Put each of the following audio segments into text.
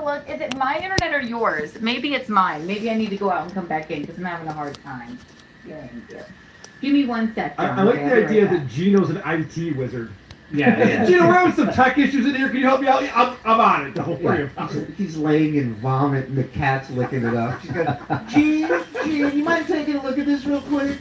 to look. Is it my internet or yours? Maybe it's mine. Maybe I need to go out and come back in because I'm having a hard time getting in here. Give me 1 sec. I like the idea that Gino's an IT wizard. Yeah. Gino, we're having some tech issues in here. Can you help me out? I'm on it. Don't worry about it. He's laying in vomit and the cat's licking it up. She's got, Gene, you mind taking a look at this real quick?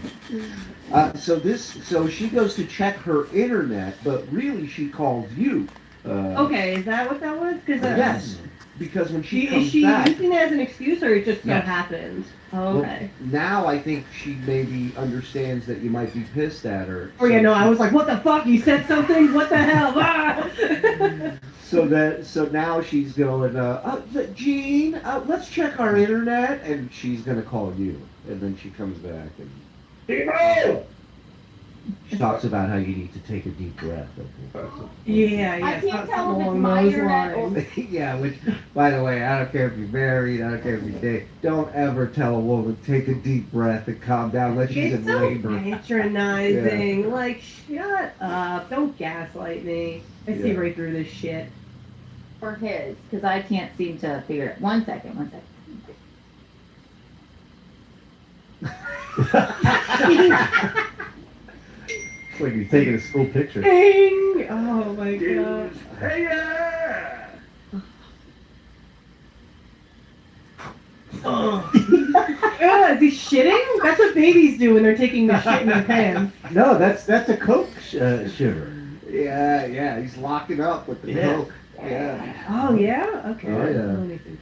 So she goes to check her internet, but really she calls you. Okay, is that what that was? Yes, because when she is comes she back, using it as an excuse, or it just so Yes. happened? well, Okay. now I think she maybe understands that you might be pissed at her. Oh yeah, no, I was like, what the fuck? You said something? What the hell? Ah! So now she's going, Gene, let's check our internet, and she's gonna call you, and then she comes back and she talks about how you need to take a deep breath. Yeah, I it's can't not tell if something it's along my those internet or. lines. Yeah, which, by the way, I don't care if you're married, I don't care if you're dating, don't ever tell a woman, take a deep breath and calm down unless she's It's in so labor. patronizing. Like, shut up. Don't gaslight me. I see Yeah. right through this shit. Or his, because I can't seem to figure it. 1 second, 1 second. It's like you're taking a school picture. Ding! Oh my god. Hey, yeah! Is he shitting? That's what babies do when they're taking the shit in their pants. No, that's a Coke shiver. Yeah, he's locking up with the Yeah. Coke. Yeah. Oh yeah? Okay. Oh, I yeah. don't know anything.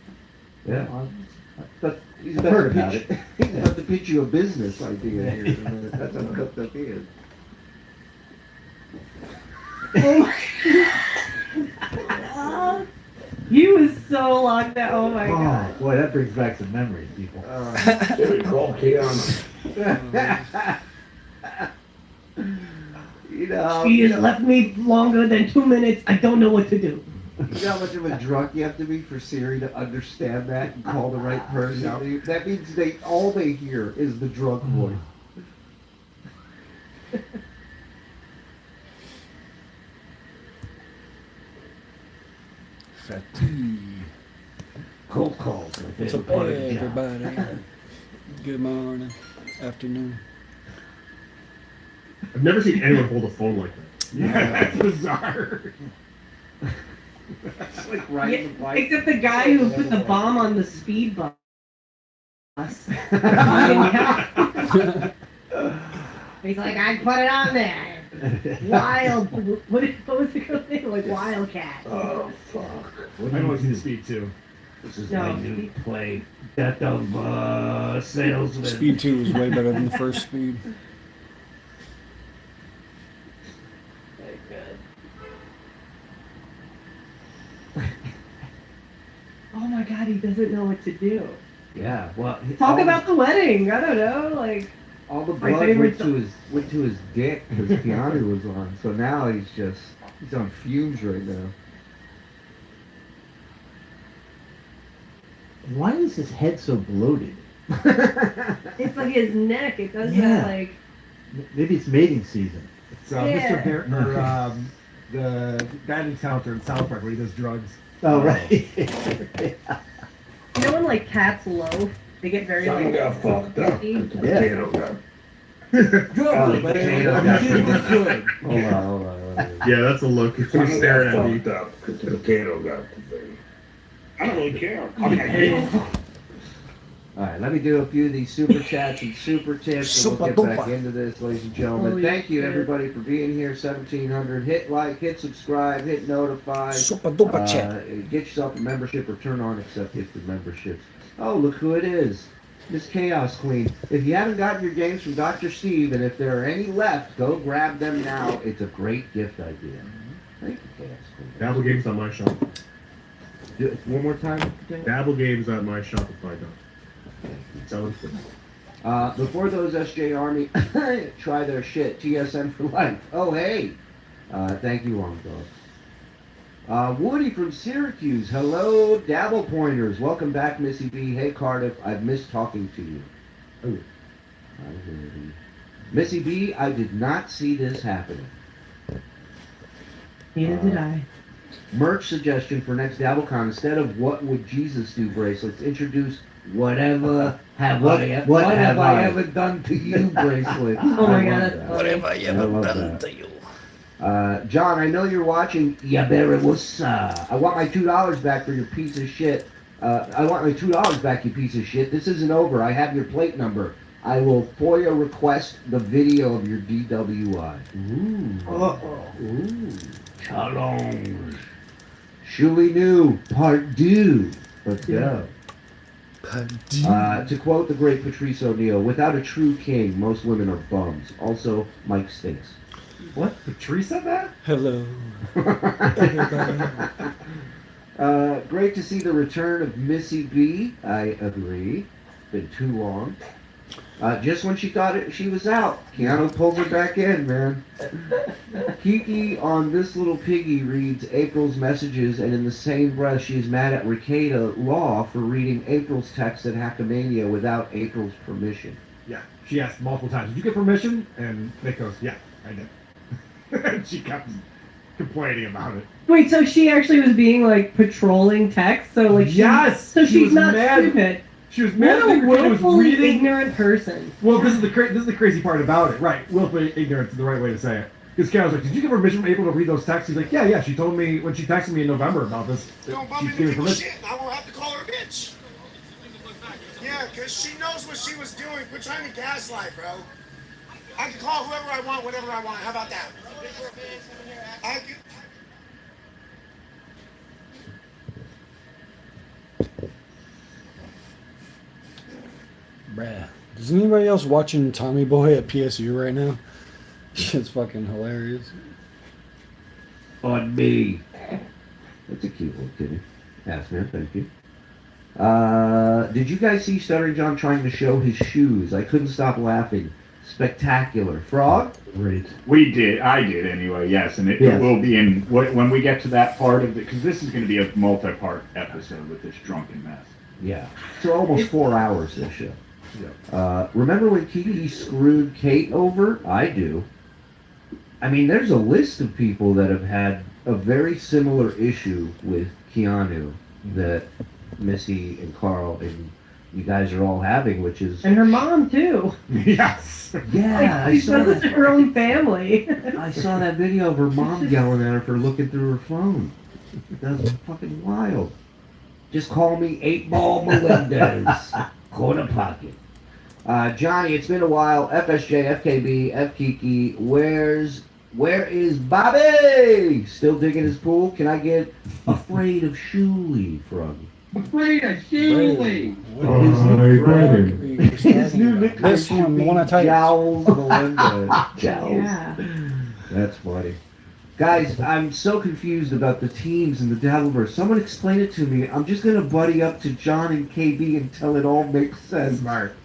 Yeah. But he's I've about heard to about pitch, it. he's about to pitch you a business idea here. That's how cooked up he is. Oh my He was so locked out. Oh my god. Oh, boy, that brings back some memories, people. You know, She has left me longer than 2 minutes. I don't know what to do. you know how much of a drunk you have to be for Siri to understand that and call the right person? That means all they hear is the drunk voice. Fatigue. Cold calls. What's up, everybody? Good morning, afternoon. I've never seen anyone hold a phone like that. Yeah, that's bizarre. It's like riding the bike. Except the guy who put the bomb on the speed bus. He's like, I put it on there. Wild. What was the girl's name? Like Wildcat. Oh, fuck. What I do want to see you the do? speed too. This is No. my new play. Death of salesman. Speed 2 is way better than the first speed. Very good. Oh my god, he doesn't know what to do. Yeah, well. Talk about the wedding. I don't know, like. All the My blood favorite went to his dick because Keanu was on. So now he's on fumes right now. Why is his head so bloated? It's like his neck. It does Yeah. that like. Maybe it's mating season. It's Yeah. Mr. Bear, the guidance counter in South Park where he does drugs. Oh, right. You know when like cats loaf, they get very like. fucked up. Yeah. Good, Oh, good. Hold on. Yeah, that's a look. He's staring at me. up because the potato got the thing. I don't really care. All right, let me do a few of these super chats and super tips, and we'll get back into this, ladies and gentlemen. Oh, Thank you, yeah. everybody, for being here. 1,700. Hit like, hit subscribe, hit notify. Super duper chat. Get yourself a membership or turn on accept gifted memberships. Oh, look who it is. Miss Chaos Queen. If you haven't gotten your games from Dr. Steve, and if there are any left, go grab them now. It's a great gift idea. Thank you, Chaos Queen. Dabble Games on my shop. Do it one more time. Dabble Games at my Shopify.com. Selling free. Before those SJ Army try their shit, TSN for life. Oh, hey. Thank you, Long Dog. Woody from Syracuse. Hello, Dabble Pointers. Welcome back, Missy B. Hey, Cardiff. I've missed talking to you. Oh. Missy B, I did not see this happening. Neither did I. Merch suggestion for next DabbleCon: instead of "What would Jesus do" bracelets, introduce "Whatever have what have I ever done to you" bracelet. Oh my I God, love that's that. What have I I ever love done that. to you? John, I know you're watching. Yeah, there was. I want my $2 back for your piece of shit. I want my $2 back, you piece of shit. This isn't over. I have your plate number. I will FOIA request the video of your DWI. Ooh. Challenge. Shuli New, part 2. Let's go. To quote the great Patrice O'Neill, without a true king, most women are bums. Also, Mike stinks. What? Patrice said that? Hello, everybody. Great to see the return of Missy B. I agree. Been too long. Just when she thought she was out, Keanu pulled her back in, man. Kiki on This Little Piggy reads April's messages, and in the same breath, she is mad at Ricada Law for reading April's text at Hackamania without April's permission. Yeah. She asked multiple times, "Did you get permission?" And Nick goes, "Yeah, I did." And she kept complaining about it. Wait, so she actually was being like patrolling text? So like Yes! So She she's was not mad. stupid. She was mad What that a Ricada was willfully reading. ignorant person. Well, this is the crazy part about it, right? Willful ignorance is the right way to say it. Because Ken was like, "Did you give permission from April to read those texts?" He's like, "Yeah. She told me when she texted me in November about this. Don't bump She into gave me people's permission." shit. I won't have to call her a bitch. Yeah, because she knows what she was doing. Quit trying to gaslight, bro. I can call whoever I want, whenever I want. How about that? I can... Bruh. Is anybody else watching Tommy Boy at PSU right now? Shit's fucking hilarious. On me. That's a cute little kitty. Yes, man, thank you. Did you guys see Stuttering John trying to show his shoes? I couldn't stop laughing. Spectacular. Frog? Great. We did. I did anyway. Yes, and it Yes. will be in when we get to that part of it, because this is going to be a multi-part episode with this drunken mess. Yeah. So almost 4 hours, this show. Remember when Kiki screwed Kate over? I do. I mean, there's a list of people that have had a very similar issue with Keanu that Missy and Carl and you guys are all having, which is... And her mom too. Yes. Yeah, Like, she does it to her own family. I saw that video of her mom yelling at her for looking through her phone. That's fucking wild. Just call me 8-Ball Melendez. Corner pocket. Johnny, it's been a while. FSJ, FKB, FKiki, where is Bobby? Still digging his pool? Can I get Afraid of Shuli from you? Afraid of Shuli. His new nickname This one, the one I typed. Jowls Melendez. Jowls. Yeah. That's funny. Guys, I'm so confused about the teams in the Dabbleverse. Someone explain it to me. I'm just going to buddy up to John and KB until it all makes sense. Smart.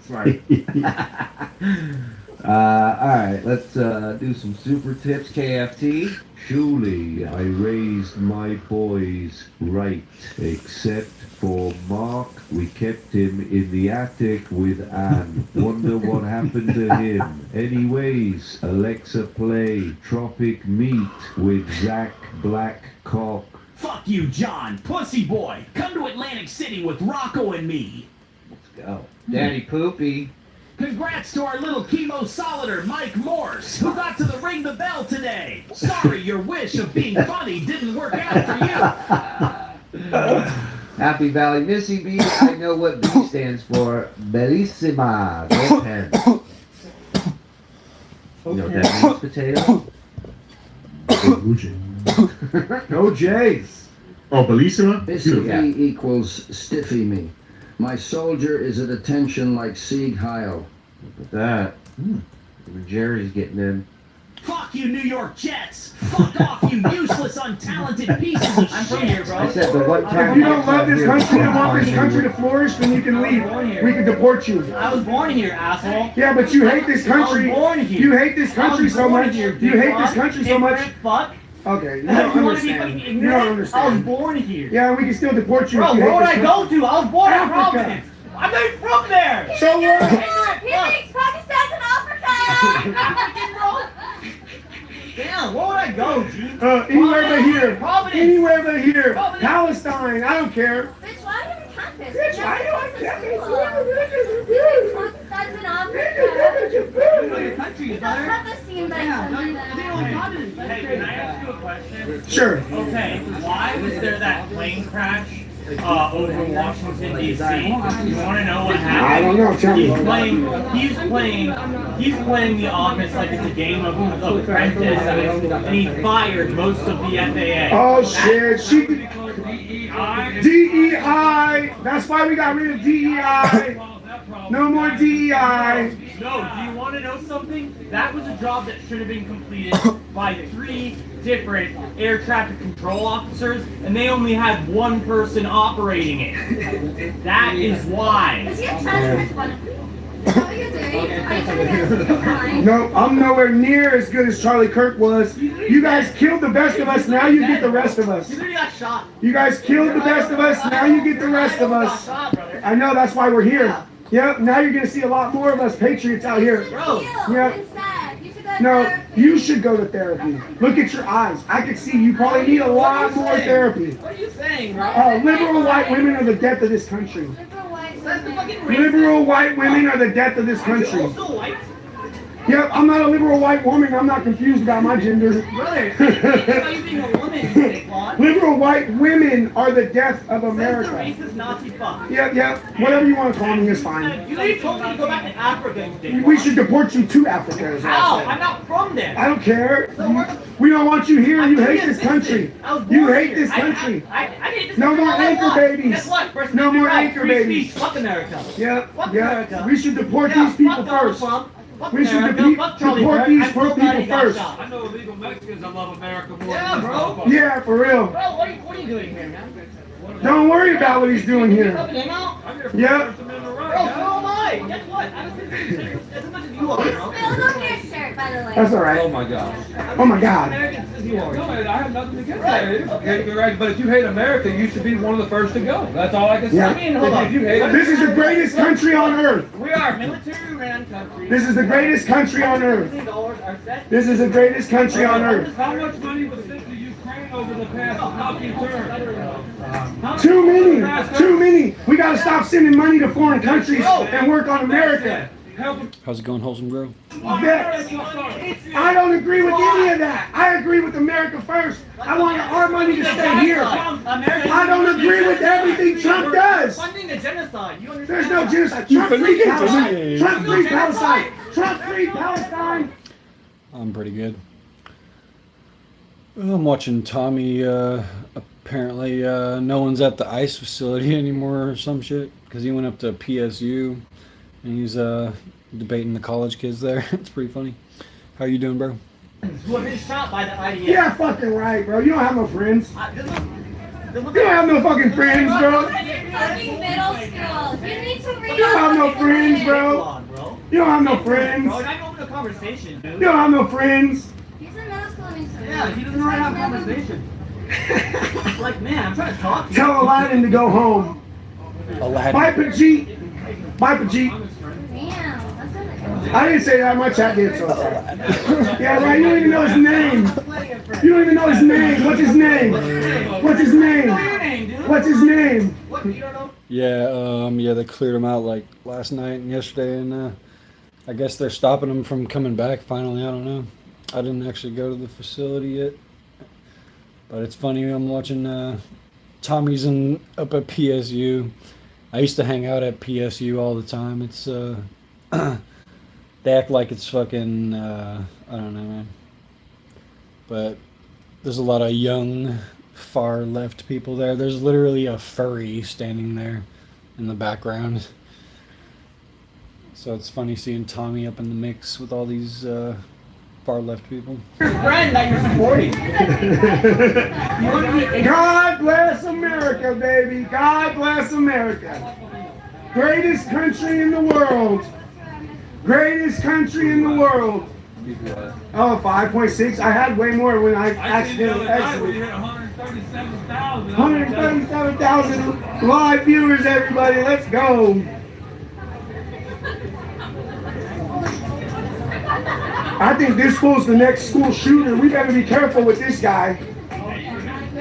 Alright, let's do some super tips. KFT. Surely I raised my boys right, except for Mark. We kept him in the attic with Anne. Wonder what happened to him. Anyways, Alexa play Tropic Meat with Zach Blackcock. Fuck you, John. Pussy boy. Come to Atlantic City with Rocco and me. Let's go. Daddy Poopy. Congrats to our little chemo solider, Mike Morse, who got to the ring the bell today. Sorry your wish of being funny didn't work out for you. Happy Valley Missy B. I know what B stands for. Bellissima. Go pen. You know what that means, potato? Go Jays. Oh, Bellissima? Missy Yeah. B equals stiffy me. My soldier is at attention like Sieg Heil. Look at that. Even Jerry's getting in. Fuck you, New York Jets. Fuck off, you useless, untalented pieces of shit. I'm from here, bro. I said the one time If you don't love this country and want this country to flourish, then you can leave. We can deport you. I was born here, asshole. Yeah, but you hate this country. I was born here. You hate this country so much. Here, You hate this country so much. Fuck. Okay, you don't You want to be understand. fucking You don't ignorant? I was understand. born here. Yeah, we can still deport you Bro, if you where hate would this I country. go to? I was born in Africa. Providence. I'm not even from there. So what? He thinks Pakistan's in Africa! Damn, where would I go, G? Anywhere but here. Providence. Anywhere but here. Providence. Palestine. I don't care. Bitch, why are you on campus? Bitch, why are you on campus? That's an Africa. Your country is That's better. not the scene that Hey, you're can I ask you a question? Sure. Okay, why was there that plane crash over Washington D.C.? You want to know what happened? I don't know. Tell me. He's playing the office like it's a game of Apprentice, and he fired most of the FAA. Oh shit. DEI. That's why we got rid of DEI. No more DEI. No, do you want to know something? That was a job that should have been completed by 3 different air traffic control officers, and they only had 1 person operating it. That is why. Is he a transcript one? Is that what you're doing? Are you trying to get us to the line? No, I'm nowhere near as good as Charlie Kirk was. You guys killed the best of us, now you get the rest of us. You literally got shot. You guys killed the best of us, now you get the rest of us. I know, that's why we're here. Yep, now you're gonna see a lot more of us patriots out here. Bro. Yep. No, you should go to therapy. Look at your eyes. I can see you probably need a lot more therapy. What are you saying, bro? Liberal white women are the death of this country. That's the fucking racist. Liberal white women are the death of this Aren't you country. also white? Yep, I'm not a liberal white woman. I'm not confused about my gender. Brother, how you being a woman, you dickbot? Liberal white women are the death of That's the America. racist Nazi fuck. Yep. Whatever you want to call me is fine. You literally told me to go back to Africa, you dickbot. We should deport you to Africa. Is what I How? said. I'm not from there. I don't care. We don't want you here. You hate this country. You hate this country. I hate this No country more all I anchor want. babies. Guess what? First No Amendment more right. anchor Free babies. speech. Fuck America. Yep. Fuck America. We should deport Yeah, these people fuck Donald first. Trump. Fuck We should America. Fuck Charlie deport Kirk. these I'm poor so glad he people got first. shot. I know illegal Mexicans that love America more Yeah, than bro. Yeah, for real. Bro, what are you doing here, man? Don't worry about what he's doing here. Helping him out? I'm here for Yep. First Amendment Bro, rights. so am I. Guess what? I don't think as much as you are, bro. Spilled on your shirt, by the way. That's all Oh right. my gosh. Oh my God. Americans as you are. No, man, I have nothing against that. Right. But if you hate America, you should be one of the first to go. That's all I can say. Yeah. I mean, hold on. If you hate it, This is the greatest country on earth. We are a military-ran country. This is the greatest country on earth. $100 are set. This is the greatest country on earth. how much money was sent to Ukraine over the past fucking term? Too many. Too many. We got to stop sending money to foreign countries and work on America. How's it going, Wholesome Grow? I don't agree with any of that. I agree with America first. I want our money to stay here. I don't agree with everything Trump does. Funding the genocide. You understand? There's no genocide. Trump free Palestine. Trump free Palestine. Trump free Palestine. I'm pretty good. I'm watching Tommy. Apparently, no one's at the ICE facility anymore or some shit because he went up to PSU and he's debating the college kids there. It's pretty funny. How you doing, bro? Who have been shot by the IDF. Yeah, fucking right, bro. You don't have no friends. This You don't have no fucking friends, bro. Fucking middle school. You need to read. You don't have no friends, bro. You don't have no friends. Bro, not open a conversation, dude. You don't have no friends. He's in middle school and he's Yeah, he doesn't know how to have a conversation. Like, man, I'm trying to talk to you. Tell Aladdin to go home. Aladdin. Bye, Pajit. Bye, Pajit. Damn, that's not like I didn't say that. My chat did, so. Yeah, right. You don't even know his name. You don't even know his name. What's his name? What's his name? What's his name? What, you don't know? Yeah, they cleared him out like last night and yesterday, and I guess they're stopping him from coming back finally. I don't know. I didn't actually go to the facility yet, but it's funny. I'm watching Tommy's up at PSU. I used to hang out at PSU all the time. It's they act like it's fucking I don't know, man. But there's a lot of young far left people there. There's literally a furry standing there in the background. So it's funny seeing Tommy up in the mix with all these far left people. Your friend that you're supporting. God bless America, baby. God bless America. Greatest country in the world. Greatest country in the world. Oh, 5.6. I had way more when I accidentally exited. 137,000 live viewers, everybody. Let's go. I think this fool's the next school shooter. We better be careful with this guy.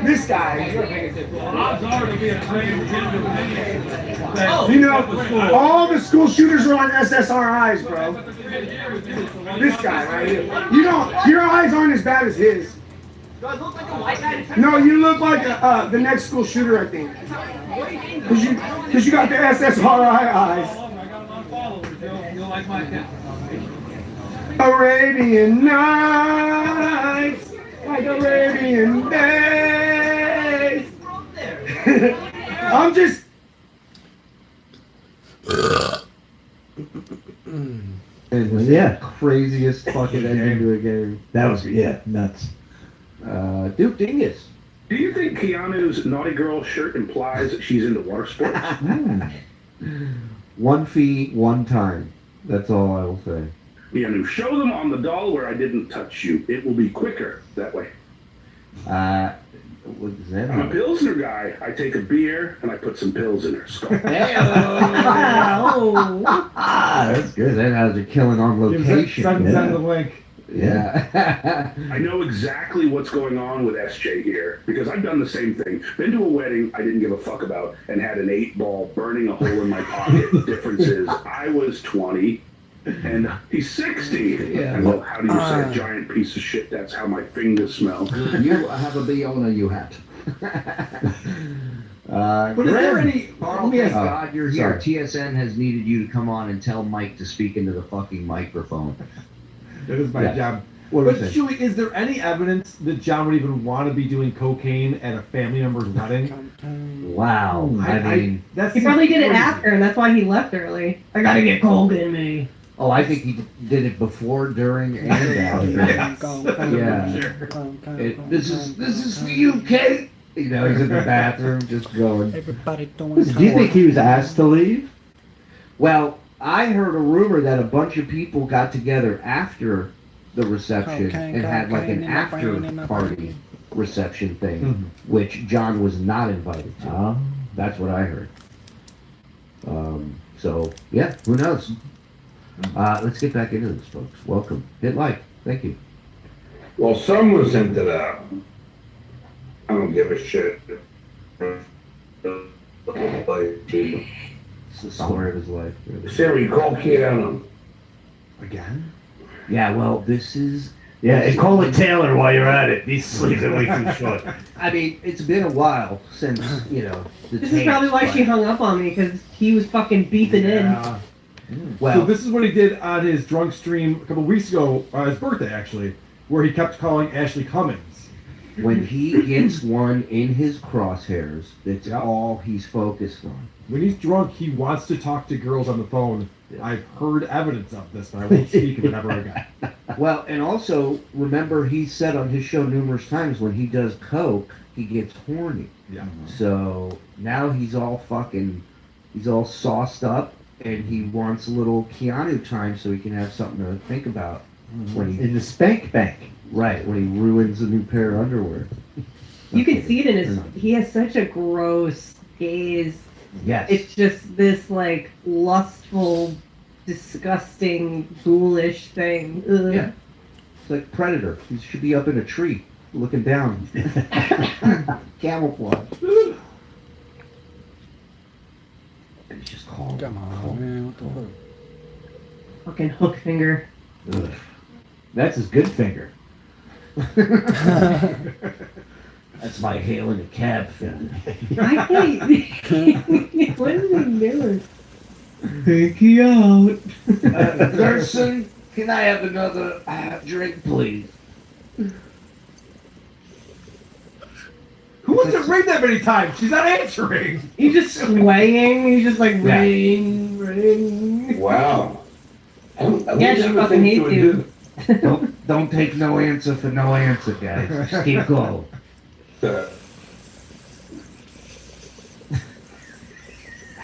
This guy. Odds are to be a transgender man. You know, all the school shooters are on SSRIs, bro. This guy right here. You know, your eyes aren't as bad as his. Do I look like a white guy? No, you look like the next school shooter, I think. Because you got the SSRI eyes. You'll like my account. Arabian Nights, like Arabian Days. I'm just. Yeah, craziest fucking ending to a game. That was nuts. Duke Dingus. Do you think Keanu's naughty girl shirt implies that she's into water sports? One fee, one time. That's all I will say. Keanu, show them on the doll where I didn't touch you. It will be quicker that way. What does that I'm a mean? Pilsner guy. I take a beer and I put some pills in her skull. That's good. That has a killing on location. Send the link. Yeah. I know exactly what's going on with SJ here because I've done the same thing. Been to a wedding I didn't give a fuck about and had an 8-ball burning a hole in my pocket. The difference is I was 20 and he's 60. Yeah. And well, how do you say a giant piece of shit? That's how my fingers smell. You have a Biona, you hat. But is there any? Carl, thank God you're here. TSN has needed you to come on and tell Mike to speak into the fucking microphone. That is my job. What But is it? Chewy, is there any evidence that John would even want to be doing cocaine at a family member's wedding? Wow. I mean, he probably did it after, and that's why he left early. I gotta get coke in me. oh, I think he did it before, during, and after. Yeah. This is for you, Kate. You know, he's in the bathroom just going. Everybody doing. Do you think he was asked to leave? Well, I heard a rumor that a bunch of people got together after the reception and had like an after party reception thing, which John was not invited to. That's what I heard. So yeah, who knows? Let's get back into this, folks. Welcome. Hit like. Thank you. Well, someone's into that. I don't give a shit. It's the story of his life. Siri, call Keanu. Again? Yeah, well, this is. Yeah, and call it Taylor while you're at it. These sleeves are way too short. I mean, it's been a while since, you know, the This is probably why she hung up on me, because he was fucking beeping in. Well, so this is what he did on his drunk stream a couple weeks ago, his birthday actually, where he kept calling Ashley Cummings. when he gets one in his crosshairs, that's all he's focused on. When he's drunk, he wants to talk to girls on the phone. I've heard evidence of this, but I won't speak of it ever again. Well, and also, remember, he said on his show numerous times, when he does coke, he gets horny. Yeah. So now he's all sauced up, and he wants a little Keanu time so he can have something to think about when he in the spank bank. Right, when he ruins a new pair of underwear. You can see it in his. He has such a gross gaze. Yes. It's just this like lustful, disgusting, ghoulish thing. Ugh. Yeah. It's like Predator. He should be up in a tree, looking down. Camouflage. And he's just calm. Come on, man. What the fuck? Fucking hook finger. Ugh. That's his good finger. That's my hailing a cab finger. I hate. What is he doing? Take you out. Gerson, can I have another drink, please? Who wants to ring that many times? She's not answering. He's just swaying. He's just like ring, ring. Wow. Yeah, she fucking hates you. Don't take no answer for no answer, guys. Just keep going. Oh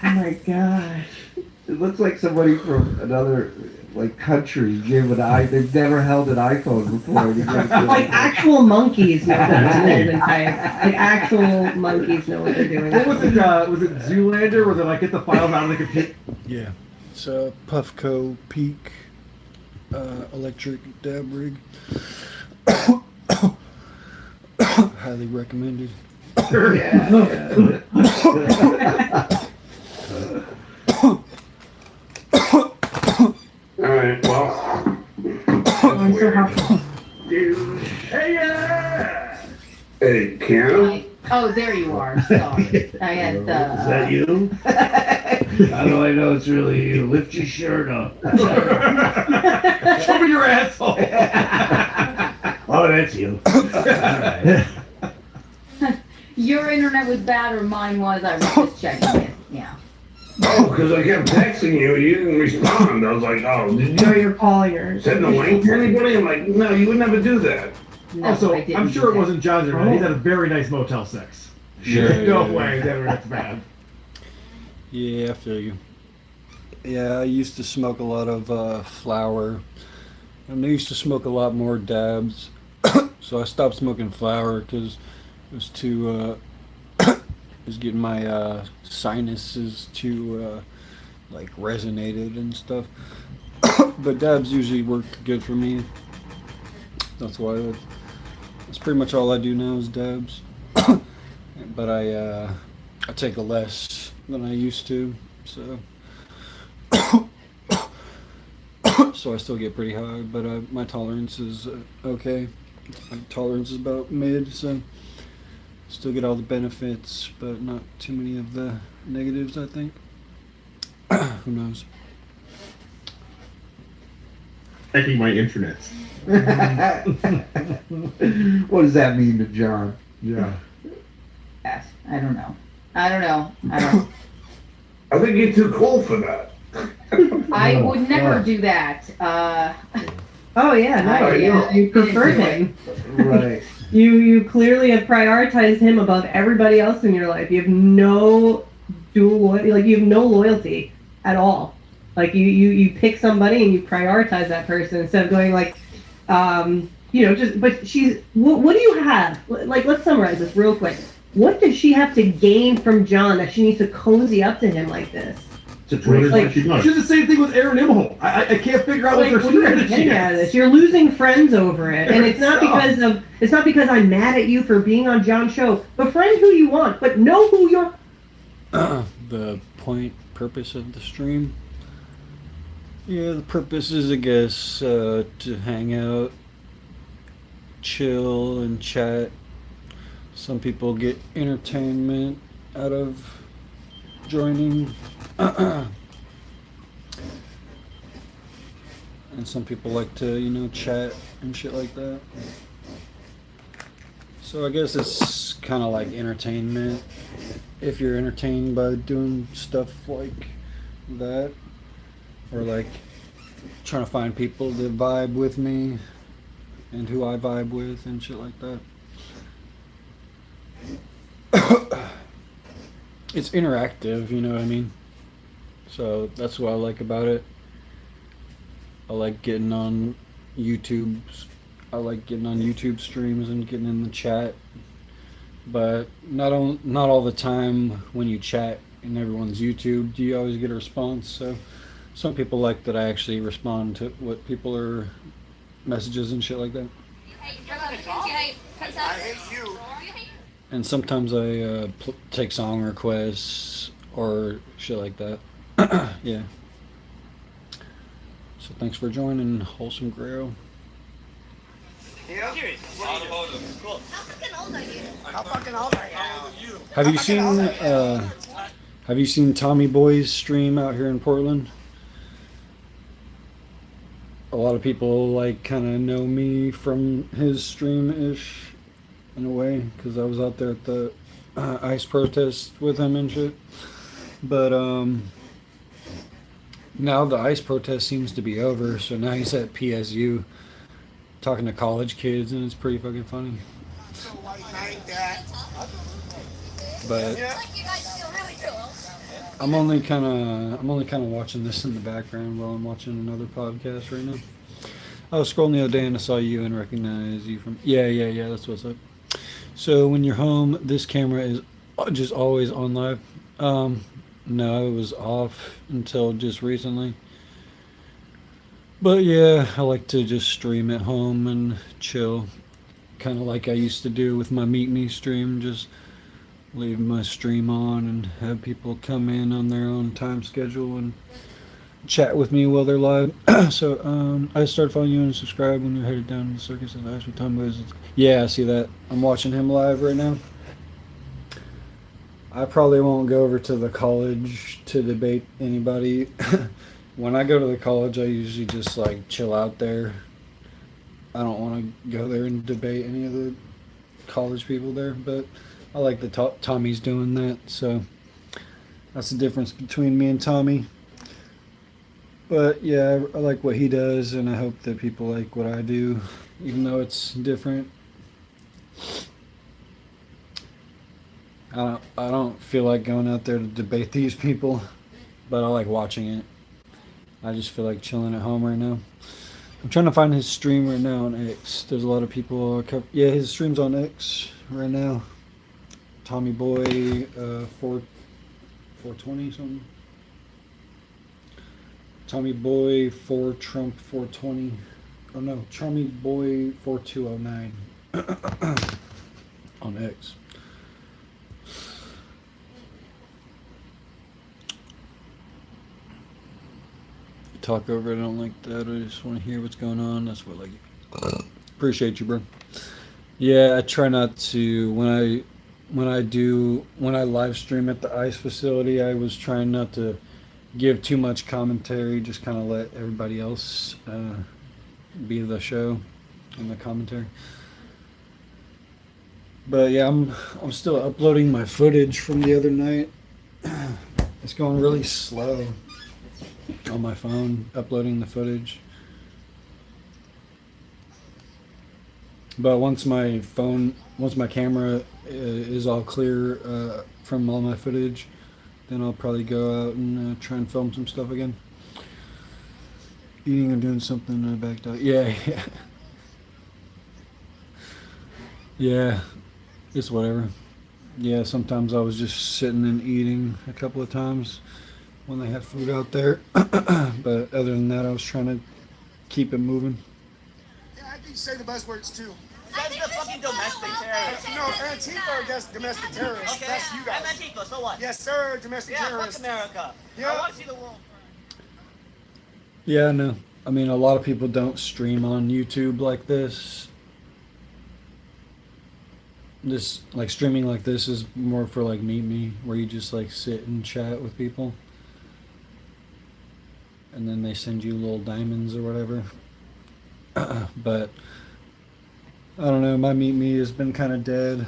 my gosh. It looks like somebody from another country gave an eye. They've never held an iPhone before. Like actual monkeys know that to type. Like actual monkeys know what they're doing. What was it? Was it Zoolander? Where they like get the files out of the computer? Yeah. It's Puffco Peak. electric dab rig. Highly recommended. Yeah. All right, well. I'm so happy. Hey, yeah! Hey, Cam? Oh, there you are. Sorry. I had the. Is that you? How do I know it's really you? Lift your shirt up. Show me your asshole. Oh, that's you. All right. Your internet was bad or mine was. I was just checking it. Yeah. Oh, because I kept texting you, you didn't respond. I was like, oh, did No, you you're calling her. send a link to anybody? I'm like, no, you would never do that. No, Also, I didn't I'm do sure it that. wasn't John's internet. He's at a very nice Motel 6. Yeah, No yeah, way that internet's bad. Yeah, I feel you. Yeah, I used to smoke a lot of flower, and I used to smoke a lot more dabs. So I stopped smoking flower because it was too. It was getting my sinuses too like resonated and stuff. But dabs usually work good for me. That's why that's pretty much all I do now is dabs. But I take a less than I used to, so so I still get pretty high, but my tolerance is okay. My tolerance is about mid, so still get all the benefits, but not too many of the negatives, I think. Who knows? Checking my internet. What does that mean to John? Yeah. Yes, I don't know. I don't. I think you're too cool for that. I would never do that. Oh yeah, no, yeah. you prefer him. Right. You clearly have prioritized him above everybody else in your life. You have no you have no loyalty at all. Like you pick somebody and you prioritize that person instead of going like, but she's, what do you have? Like, let's summarize this real quick. What does she have to gain from John that she needs to cozy up to him like this? Like, she did the same thing with Aaron Imhoff. I can't figure out Like, what what are you strategy getting out of is. this? You're losing friends over it, and it's not because I'm mad at you for being on John's show. Befriend who you want, but know who you're. The purpose of the stream. Yeah, the purpose is, I guess, to hang out, chill, and chat. Some people get entertainment out of joining. And some people like to, chat and shit like that. So I guess it's kind of like entertainment. If you're entertained by doing stuff like that, or like trying to find people to vibe with me and who I vibe with and shit like that. It's interactive, you know what I mean? So that's what I like about it. I like getting on YouTube. I like getting on YouTube streams and getting in the chat. But not all the time when you chat in everyone's YouTube do you always get a response. So some people like that I actually respond to what people are messages and shit like that. I hate you. And sometimes I take song requests or shit like that. Yeah. So thanks for joining Wholesome Grill. Yeah. Automotive. Cool. How fucking old are you? Have you seen Tommy Boy's stream out here in Portland? A lot of people like kind of know me from his stream-ish in a way, because I was out there at the ICE protest with him and shit. But now the ICE protest seems to be over, so now he's at PSU talking to college kids, and it's pretty fucking funny. So like that. But I'm only kind of watching this in the background while I'm watching another podcast right now. I was scrolling the other day and I saw you and recognized you from. Yeah. That's what's up. So when you're home, this camera is just always on live. No, it was off until just recently. But yeah, I like to just stream at home and chill, kind of like I used to do with my Meet Me stream. Just leave my stream on and have people come in on their own time schedule and chat with me while they're live. So I started following you and subscribe when you're headed down to the circus and ask what time it is. Yeah, I see that. I'm watching him live right now. I probably won't go over to the college to debate anybody. When I go to the college, I usually just like chill out there. I don't want to go there and debate any of the college people there, but I like that Tommy's doing that. So that's the difference between me and Tommy. But yeah, I like what he does, and I hope that people like what I do, even though it's different. I don't feel like going out there to debate these people, but I like watching it. I just feel like chilling at home right now. I'm trying to find his stream right now on X. There's a lot of people. Yeah, his stream's on X right now. Tommy Boy 420 something. Tommy Boy 4 Trump 420. Oh no, Tommy Boy 4209 on X. Talk over it, I don't like that. I just want to hear what's going on. That's what I like. Appreciate you, bro. Yeah, I try not to when I live stream at the ICE facility, I was trying not to give too much commentary, just kind of let everybody else be the show and the commentary. But yeah, I'm still uploading my footage from the other night. It's going really slow on my phone, uploading the footage. But once my camera is all clear from all my footage, then I'll probably go out and try and film some stuff again. Eating or doing something backed out. Yeah. Yeah, it's whatever. Yeah, sometimes I was just sitting and eating a couple of times when they had food out there. But other than that, I was trying to keep it moving. Yeah, I think you say the buzzwords too. That's the fucking domestic terrorists. No, Antifa against domestic terrorists. Okay, That's you guys. I'm Antifa, so what? Yes, sir, domestic Yeah, terrorists. fuck America. Yeah. I want to see the world. Yeah, no. I mean, a lot of people don't stream on YouTube like this. This, like, streaming like this is more for, like, Meet Me, where you just, like, sit and chat with people. And then they send you little diamonds or whatever. But I don't know, my Meet Me has been kind of dead.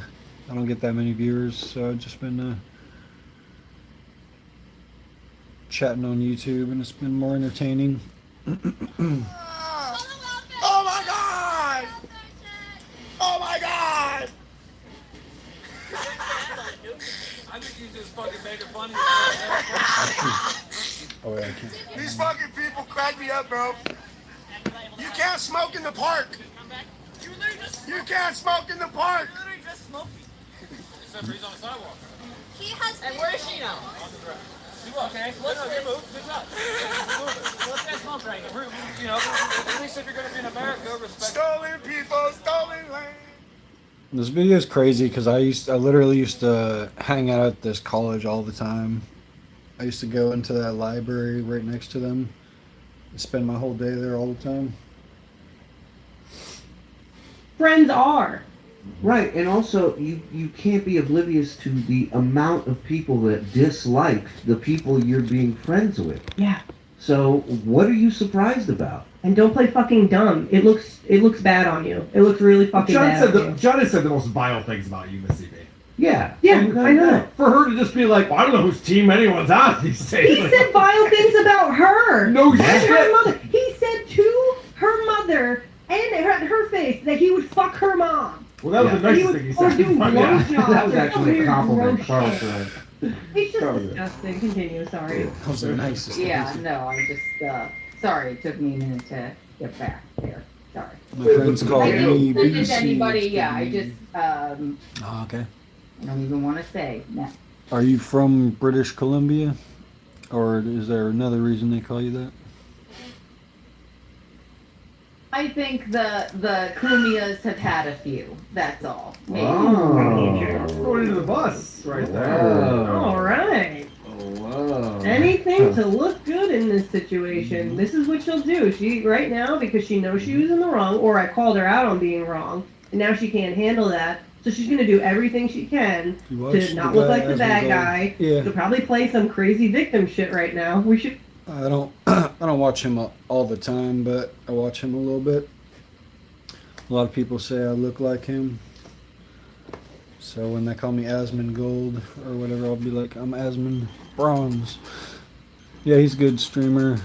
I don't get that many viewers, so I've just been chatting on YouTube, and it's been more entertaining. Oh my god! Oh my god! I think he's just fucking making fun of Oh, yeah, I can't. These fucking people crack me up, bro. You can't smoke in the park. You can't smoke in the park. Literally just smoking. Except for he's on the sidewalk. He has. And where is she now? On the ground. Okay, let's move. Good job. Let's get smoke right here. You know, at least if you're going to be in America, respect. Stolen people, stolen land. This video is crazy because I literally used to hang out at this college all the time. I used to go into that library right next to them and spend my whole day there all the time. Friends are. Right, and also you can't be oblivious to the amount of people that dislike the people you're being friends with. Yeah. So what are you surprised about? And don't play fucking dumb. It looks bad on you. It looks really fucking bad on you. John has said the most vile things about you, Missy B. Yeah. Yeah, And I know. For her to just be like, well, I don't know whose team anyone's on these days. He said vile things about her. No and shit. her mother. He said to her mother and her face that he would fuck her mom. Well, that was the nicest thing he said. That was actually a compliment, Charles said. It's just disgusting. Continue, sorry. That was the nicest thing. Yeah, no, I'm just, sorry, it took me a minute to get back there. Sorry. My friends call I me didn't send it BC. to anybody, yeah, I just, Oh, okay. I don't even want to say, no. Are you from British Columbia? Or is there another reason they call you that? I think the Kumias have had a few. That's all. Maybe. Oh. Going into the bus right there. All right. Whoa. Anything to look good in this situation. This is what she'll do. She right now, because she knows she was in the wrong, or I called her out on being wrong, and now she can't handle that. So she's gonna do everything she can to not look like the bad guy. Yeah. She'll probably play some crazy victim shit right now. We should. I don't watch him all the time, but I watch him a little bit. A lot of people say I look like him. So when they call me Asmund Gold or whatever, I'll be like, I'm Asmund Bronze. Yeah, he's a good streamer.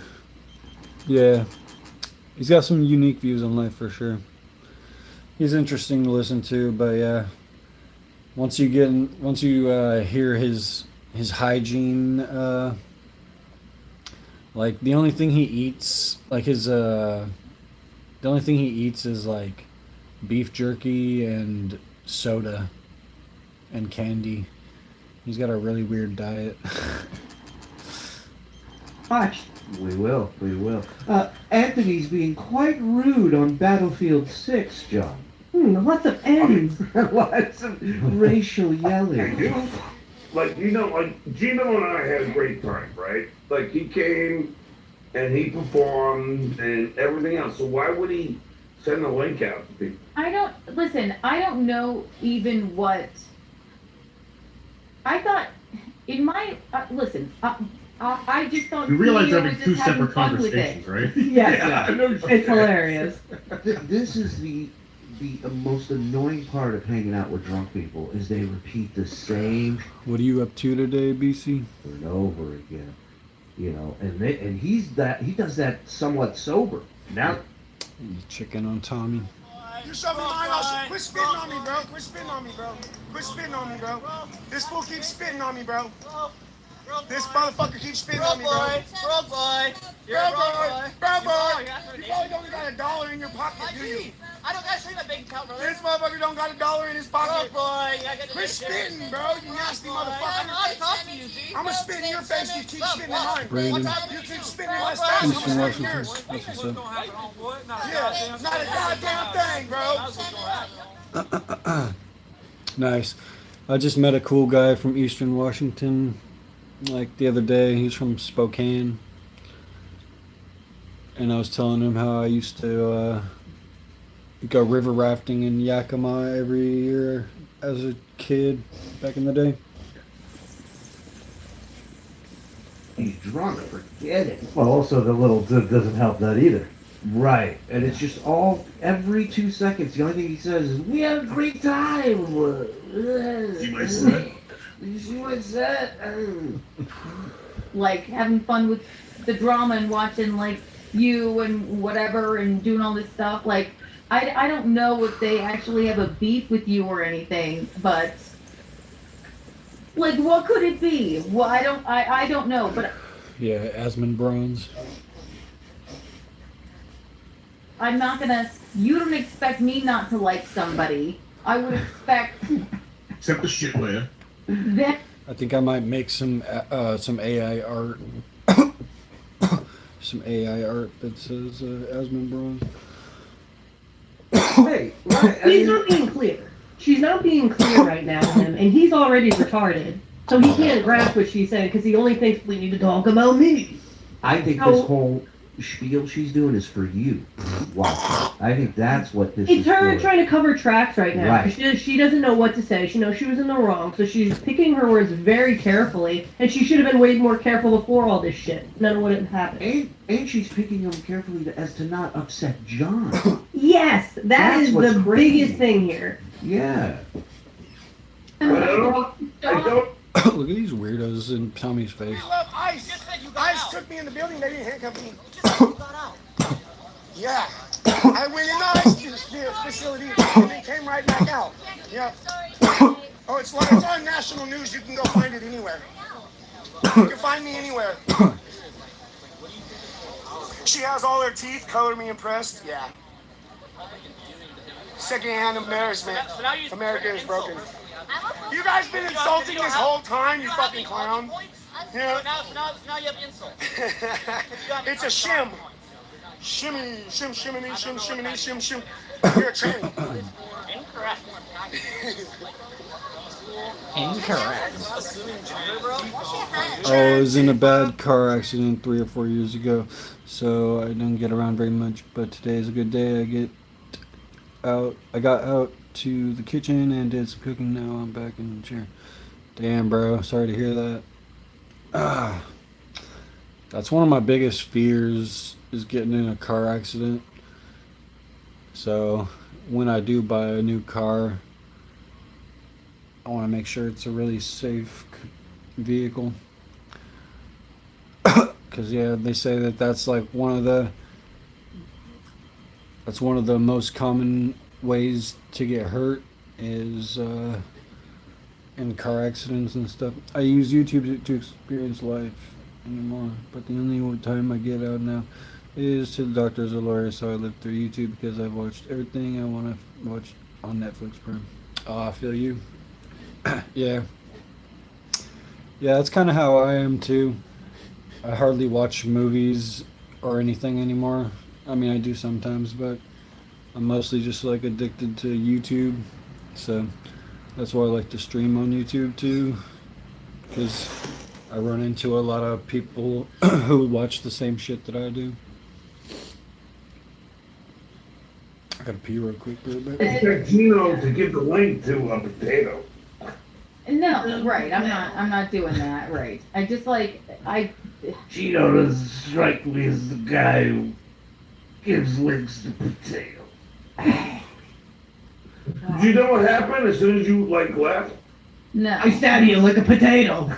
Yeah, he's got some unique views on life for sure. He's interesting to listen to, but yeah, once you hear his hygiene, like the only thing he eats, like the only thing he eats is like beef jerky and soda and candy. He's got a really weird diet. Watch. We will. Anthony's being quite rude on Battlefield 6, John. Lots of N's. Lots of racial yelling. Like, Gino and I had a great time, right? Like, he came and he performed and everything else. So why would he send the link out to people? I don't know even what. I thought in my I just thought You realize Theo they're was having two just having separate fun with conversations, it. right? Yes. It's hilarious. This is the most annoying part of hanging out with drunk people is they repeat the same. What are you up to today, BC? Over and over again, and he does that somewhat sober. Now, chicken on Tommy. You shove me mine, I'll quit spitting on me, bro. Quit spitting on me, bro. Quit spitting on me, bro. This fool keeps spitting on me, bro. This motherfucker keeps spitting on me, bro. Bro boy. You're Bro a boy. Bro boy. You You probably don't got $1 in your pocket, do you? I don't gotta show you my bank account, brother. This motherfucker don't got $1 in his pocket. Bro boy. Quit spitting, bro. You nasty motherfucker. I'm talking to you, G. I'm gonna spit in your face. You keep spitting in mine. Brandon. You keep spitting in my face. I'm Eastern gonna spit in Washington. yours. That's what's up. Yeah, it's not a goddamn thing, bro. Nice. I just met a cool guy from Eastern Washington, like the other day. He's from Spokane, and I was telling him how I used to go river rafting in Yakima every year as a kid back in the day. he's drunk. Forget it. Well, also the little dib doesn't help that either. Right, and it's just every 2 seconds. The only thing he says is, "We had a great time." See my set? You see my set? Like having fun with the drama and watching like you and whatever and doing all this stuff. Like I don't know if they actually have a beef with you or anything, but like what could it be? Well, I don't know, but Yeah, Asmund Bronze. I'm not gonna. You don't expect me not to like somebody. I would expect Except the shit layer. that. I think I might make some AI art. Some AI art that says Asmund Bronze. Hey, right, She's not being clear. She's not being clear right now to him, and he's already retarded. So he can't grasp what she's saying because he only thinks we need to talk about me. I think No. this whole spiel she's doing is for you. Wow. I think that's what this It's is her for. trying to cover tracks right now. Right. She doesn't know what to say. She knows she was in the wrong, so she's picking her words very carefully, and she should have been way more careful before all this shit. None of what had happened. And she's picking them carefully as to not upset John. Yes, That's is what's the crazy. biggest thing here. Yeah. Look at these weirdos in Tommy's face. We love ICE. ICE took me in the building. They didn't handcuff me. Yeah. I went in the ICE facility and then came right back out. Yeah. Oh, it's on national news. You can go find it anywhere. You can find me anywhere. She has all her teeth. Color me impressed. Yeah. Secondhand embarrassment. America is broken. You guys been insulting this whole time, you fucking clown. Yeah. So now you have insult. It's a shim. Shimmy, shim, shimmy, shim, shimmy, shim, shim. You're a tranny. Incorrect. I was in a bad car accident 3 or 4 years ago, so I didn't get around very much. But today is a good day. I got out to the kitchen and did some cooking. Now I'm back in the chair. Damn, bro. Sorry to hear that. That's one of my biggest fears, is getting in a car accident. So when I do buy a new car, I want to make sure it's a really safe vehicle. Because yeah, they say that that's like one of the most common ways to get hurt is in car accidents and stuff. I use YouTube to experience life anymore, but the only time I get out now is to the doctor as a lawyer, so I live through YouTube because I've watched everything I want to watch on Netflix Prime. Oh, I feel you. Yeah, that's kind of how I am too. I hardly watch movies or anything anymore. I mean, I do sometimes, but I'm mostly just like addicted to YouTube. So that's why I like to stream on YouTube too, because I run into a lot of people who watch the same shit that I do. I gotta pee real quick. Expect Gino to give the link to a potato. No, right. I'm not doing that. Right. I just Gino doesn't strike me as the guy who gives links to potato. Did you know what happened as soon as you left? No. I stabbed you like a potato.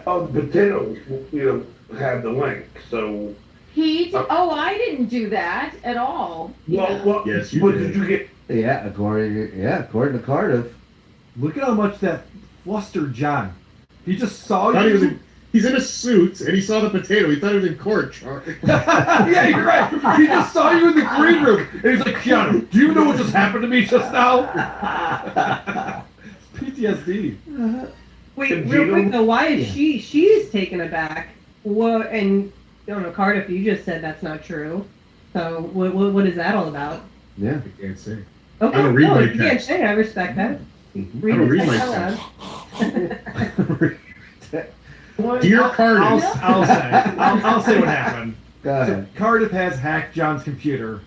Oh, the potato, had the link, so. I didn't do that at all. Well, yes, you but did. Did you get? Yeah, according to Cardiff. Look at how much that flustered John. He just saw you. He's in a suit and he saw the potato. He thought he was in court, Charlie. Yeah, you're right. He just saw you in the green room and he's like, Keanu, do you know what just happened to me just now? PTSD. Wait, real quick though, why is she's taken aback? What? And I don't know, Cardiff, you just said that's not true. So what is that all about? Yeah, I can't say. Okay, I don't read my you can't text. say. I respect that. I don't read my text. Dear Cardiff, I'll say what happened. Go ahead. So Cardiff has hacked John's computer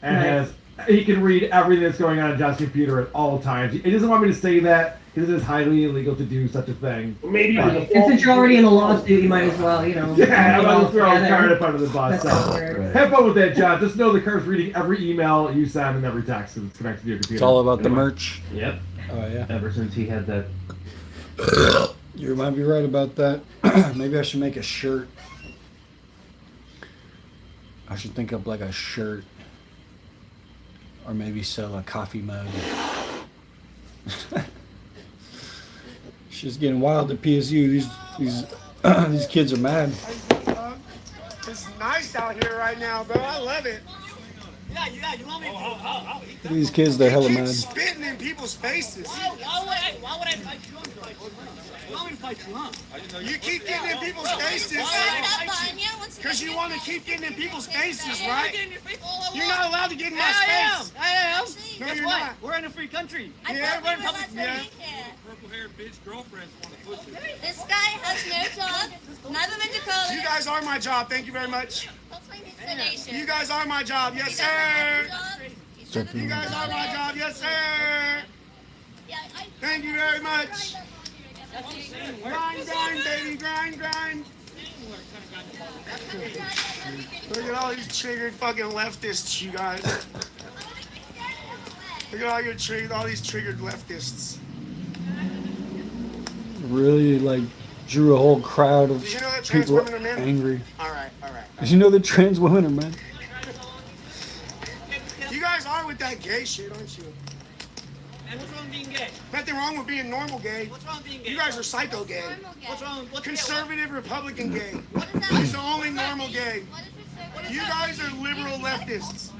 and he can read everything that's going on John's computer at all times. He doesn't want me to say that because it is highly illegal to do such a thing. Maybe And since you're already in a lawsuit, you might as well, Yeah, I'm going to throw together. Cardiff under the bus. That's So how it works. have fun with that, John. Just know that Cardiff's reading every email you send and every text that's connected to your computer. It's all about the merch. Yep. Oh yeah. Ever since he had that. You might be right about that. Maybe I should make a shirt. I should think of like a shirt. Or maybe sell a coffee mug. She's getting wild at PSU. These kids are mad. It's nice out here right now, bro. I love it. Yeah, you want me to? These kids, they're hella mad. Spitting in people's faces. Why would I fight you? You want me to fight you, huh? You keep getting in people's faces. Because you want to keep getting in people's faces, right? You're not allowed to get in my space. I am. No, Guess you're what? not. We're in a free country. Yeah, we're in public. yeah. Purple-haired bitch girlfriends want to push it. This guy has no job, never been to college. You guys are my job. Thank you very much. That's my destination. You guys are my job. Yes, sir. You guys are my job. Yes, sir. Thank you very much. Grind, baby. Grind. Look at all these triggered fucking leftists, you guys. Look at all these triggered leftists. Really drew a whole crowd of Did you know that trans people women are men? angry. All right. Did you know that trans women are men? You guys are with that gay shit, aren't you? And what's wrong with being gay? Nothing wrong with being normal gay. What's wrong with being gay? You guys are psycho gay. What's wrong? What's Conservative Republican gay. It's the only normal gay. You guys are liberal leftists.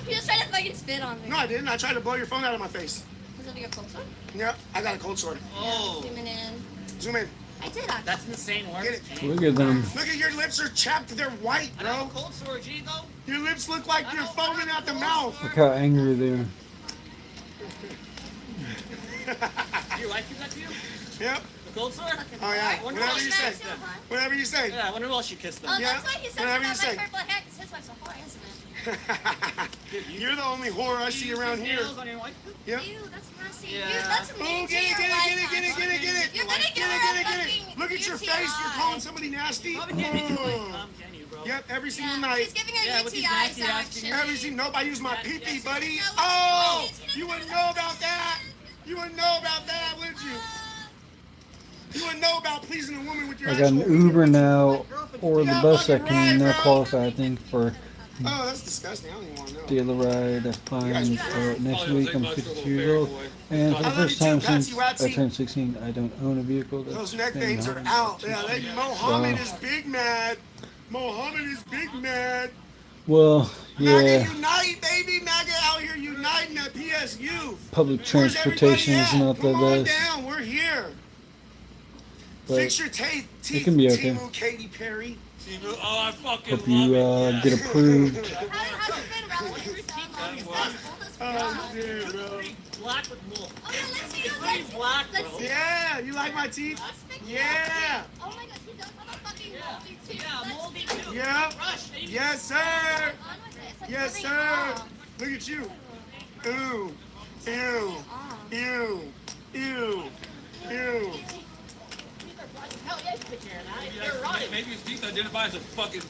You just tried to fucking spit on me. No, I didn't. I tried to blow your phone out of my face. Was it like a cold sore? Yeah, I got a cold sore. Oh. Zooming in. Zoom in. I did actually. That's insane work. Get it? Look at them. Look at your lips are chapped. They're white, I know bro. cold sore, G though. Your lips look like you're foaming out the mouth. Look how angry they are. Your wife give that to you? Yep. The cold sore? Oh yeah. Whatever you say. Whatever you say. Yeah, I wonder who else you kissed them. Oh, Yeah, that's why he said whatever about you say. my purple hair, because his wife's a whore, isn't it? You're the only whore I see around here. On your wife? Yep. Ew, that's nasty. Yeah. Ew, that's Oh, mean get to it, your get it, wife, get it, get it, get it, get it. You're gonna Get get it, her get it, get it. fucking Look at your UTI. face. You're calling somebody nasty. Probably can't be doing can you, bro? Yep, every single Yeah, night. she's giving her Yeah, with these UTIs, nasty actually. ass Every single nobody use my pee-pee, buddy. No, Oh, it's- you wouldn't know about that. You wouldn't know about that, would you? You wouldn't know about pleasing a woman with your I got an actual Uber now, or the Yeah, bus I fucking can now right, bro. qualify, I think, for Oh, that's disgusting. I don't even want to know. daily ride. I find for next week. I'm 52 years old, and for the I love first you too, time since Patsy I Watsy. turned 16, I don't own a vehicle. Those That's neck been veins are hard. out. Yeah, Mohammed is big mad. Mohammed is big mad. Well, MAGA yeah, unite, baby. MAGA out here uniting at PSU. public Where's transportation is everybody not at? the Come on best. down. We're here. But Fix your teeth. it can be okay. Timu, Katy Perry. Oh, I fucking Hope you get approved. How's it been relative Oh, dude, bro. Black with mold. Oh, yeah, let's see. Pretty black, bro. Yeah, you like my teeth? Yeah. Oh my god, he does have a fucking moldy too. Yeah, moldy too. Yeah. Rush, baby. Yes, sir. On with it. It's like Yes, coming sir. off. Look at you. Ew. Ew. Ew. Ew. Ew. Hell yeah, you take care of that. You're right. Maybe his teeth identify as a fucking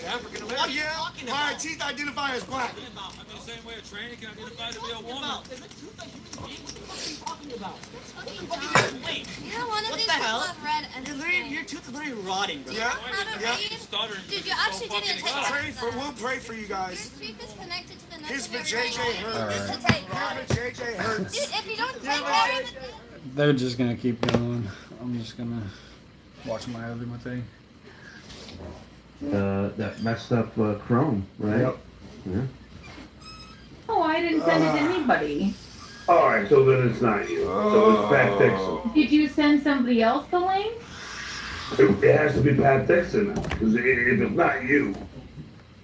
African Oh, American. yeah. My teeth identify as black. I mean, the same way a tranny can identify to be a woman. Is it tooth a human being? What are you talking about? It's fucking dumb. Wait, You're one of what these the people hell? have read and Your tooth is literally rotting, bro. Yeah. How to Yeah. read? Stuttering. Dude, you actually didn't take Pray for. We'll pray for you Your guys. tooth is connected to the neck His of your vajayjay brain. hurts. To take His vajayjay hurts. Dude, if you don't take care of it, They're just gonna keep going. I'm just gonna watch my other thing. That messed up Chrome, right? Yep. Yeah. Oh, I didn't send it to anybody. All right, so then it's not you. So it's Pat Dixon. Did you send somebody else the link? It has to be Pat Dixon because if it's not you,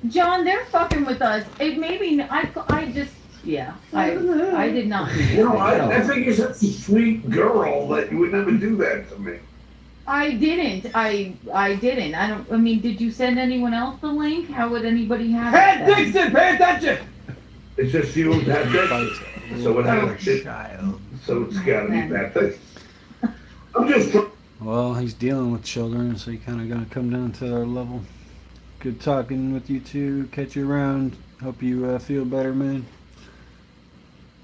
John, they're fucking with us. It maybe I just yeah. I did not. you know, I think you're such a sweet girl that you would never do that to me. I didn't. I didn't. I don't. I mean, did you send anyone else the link? How would anybody have Pat it? Dixon, pay attention! It's just you and Pat Dixon. So it has to. So it's got to be Pat Dixon. I'm just. Well, he's dealing with children, so he kind of gonna come down to our level. Good talking with you two. Catch you around. Hope you feel better, man.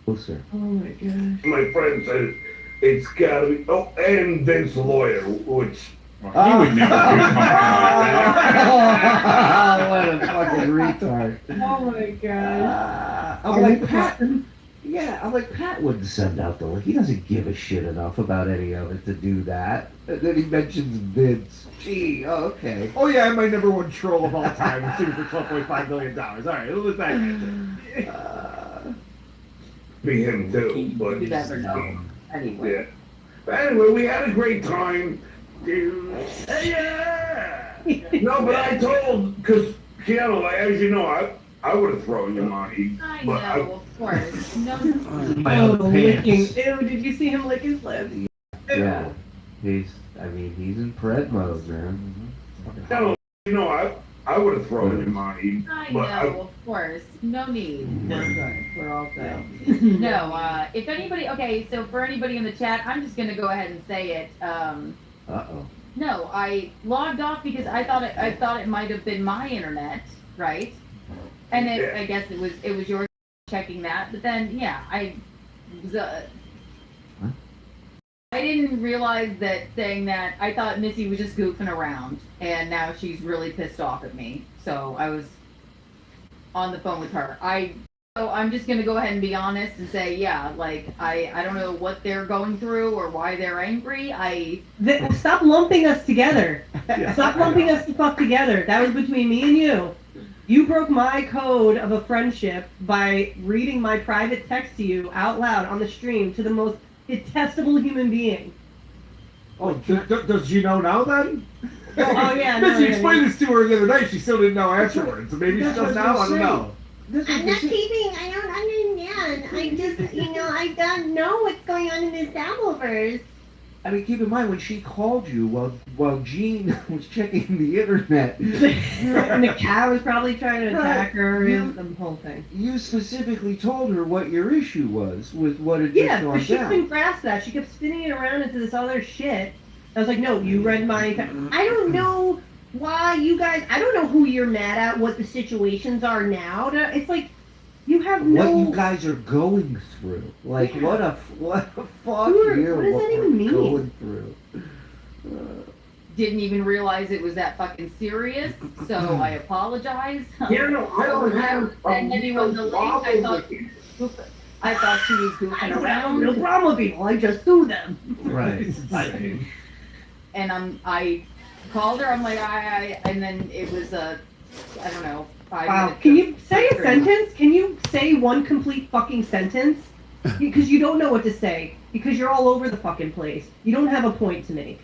Oh, sir. Oh my gosh. My friend said it's got to be. Oh, and Vince the lawyer, which. Well, he would never do something like that. What a fucking retard. Oh my gosh. I'm like, Pat. Yeah, I'm like, Pat wouldn't send out the link. He doesn't give a shit enough about any of it to do that. And then he mentions Vince. Gee, oh, okay. Oh yeah, my number one troll of all time. I'm suing for $12.5 million. All right, let's back. Be him too, but. You never know. Anyway. Yeah. But anyway, we had a great time. Yeah. No, but I told, because Keanu, as you know, I would have thrown you money. I but know, of course. No. My own licking. pants. Ew, did you see him lick his lips? Yeah. He's in pred mode, man. Keanu, you know, I would have thrown you money. I but know, of course. No need. We're good. We're all good. No, if anybody, okay, so for anybody in the chat, I'm just gonna go ahead and say it. Uh-oh. No, I logged off because I thought it might have been my internet, right? And I guess it was yours checking that. But then, yeah, I didn't realize that saying that. I thought Missy was just goofing around, and now she's really pissed off at me. So I was on the phone with her. So I'm just gonna go ahead and be honest and say, yeah, like I don't know what they're going through or why they're angry. Stop lumping us together. Stop lumping us the fuck together. That was between me and you. You broke my code of a friendship by reading my private text to you out loud on the stream to the most detestable human being. Oh, does she know now then? Oh yeah. Missy explained this to her the other night. She still didn't know afterwards. So maybe she does now. I don't know. I'm not keeping. I don't understand. I just, I don't know what's going on in this Dabbleverse. I mean, keep in mind when she called you while Jean was checking the internet. And the cat was probably trying to attack her. The whole thing. You specifically told her what your issue was with what had just Yeah, gone but she down. couldn't grasp that. She kept spinning it around into this other shit. I was like, no, you read my. I don't know why you guys. I don't know who you're mad at. What the situations are now. It's like you have no. What you guys are going through. Like, Yeah. what a fuck What you. does that even mean? Going through. Didn't even realize it was that fucking serious, so I apologize. Yeah, no, I don't have And anyone the link, I thought she was goofing I don't have around. no problem with people. I just sue them. Right. And I called her. I'm like, and then it was I don't know, 5 Wow. minutes. Can you of say a frustrating. sentence? Can you say one complete fucking sentence? Because you don't know what to say. Because you're all over the fucking place. You don't have a point to make.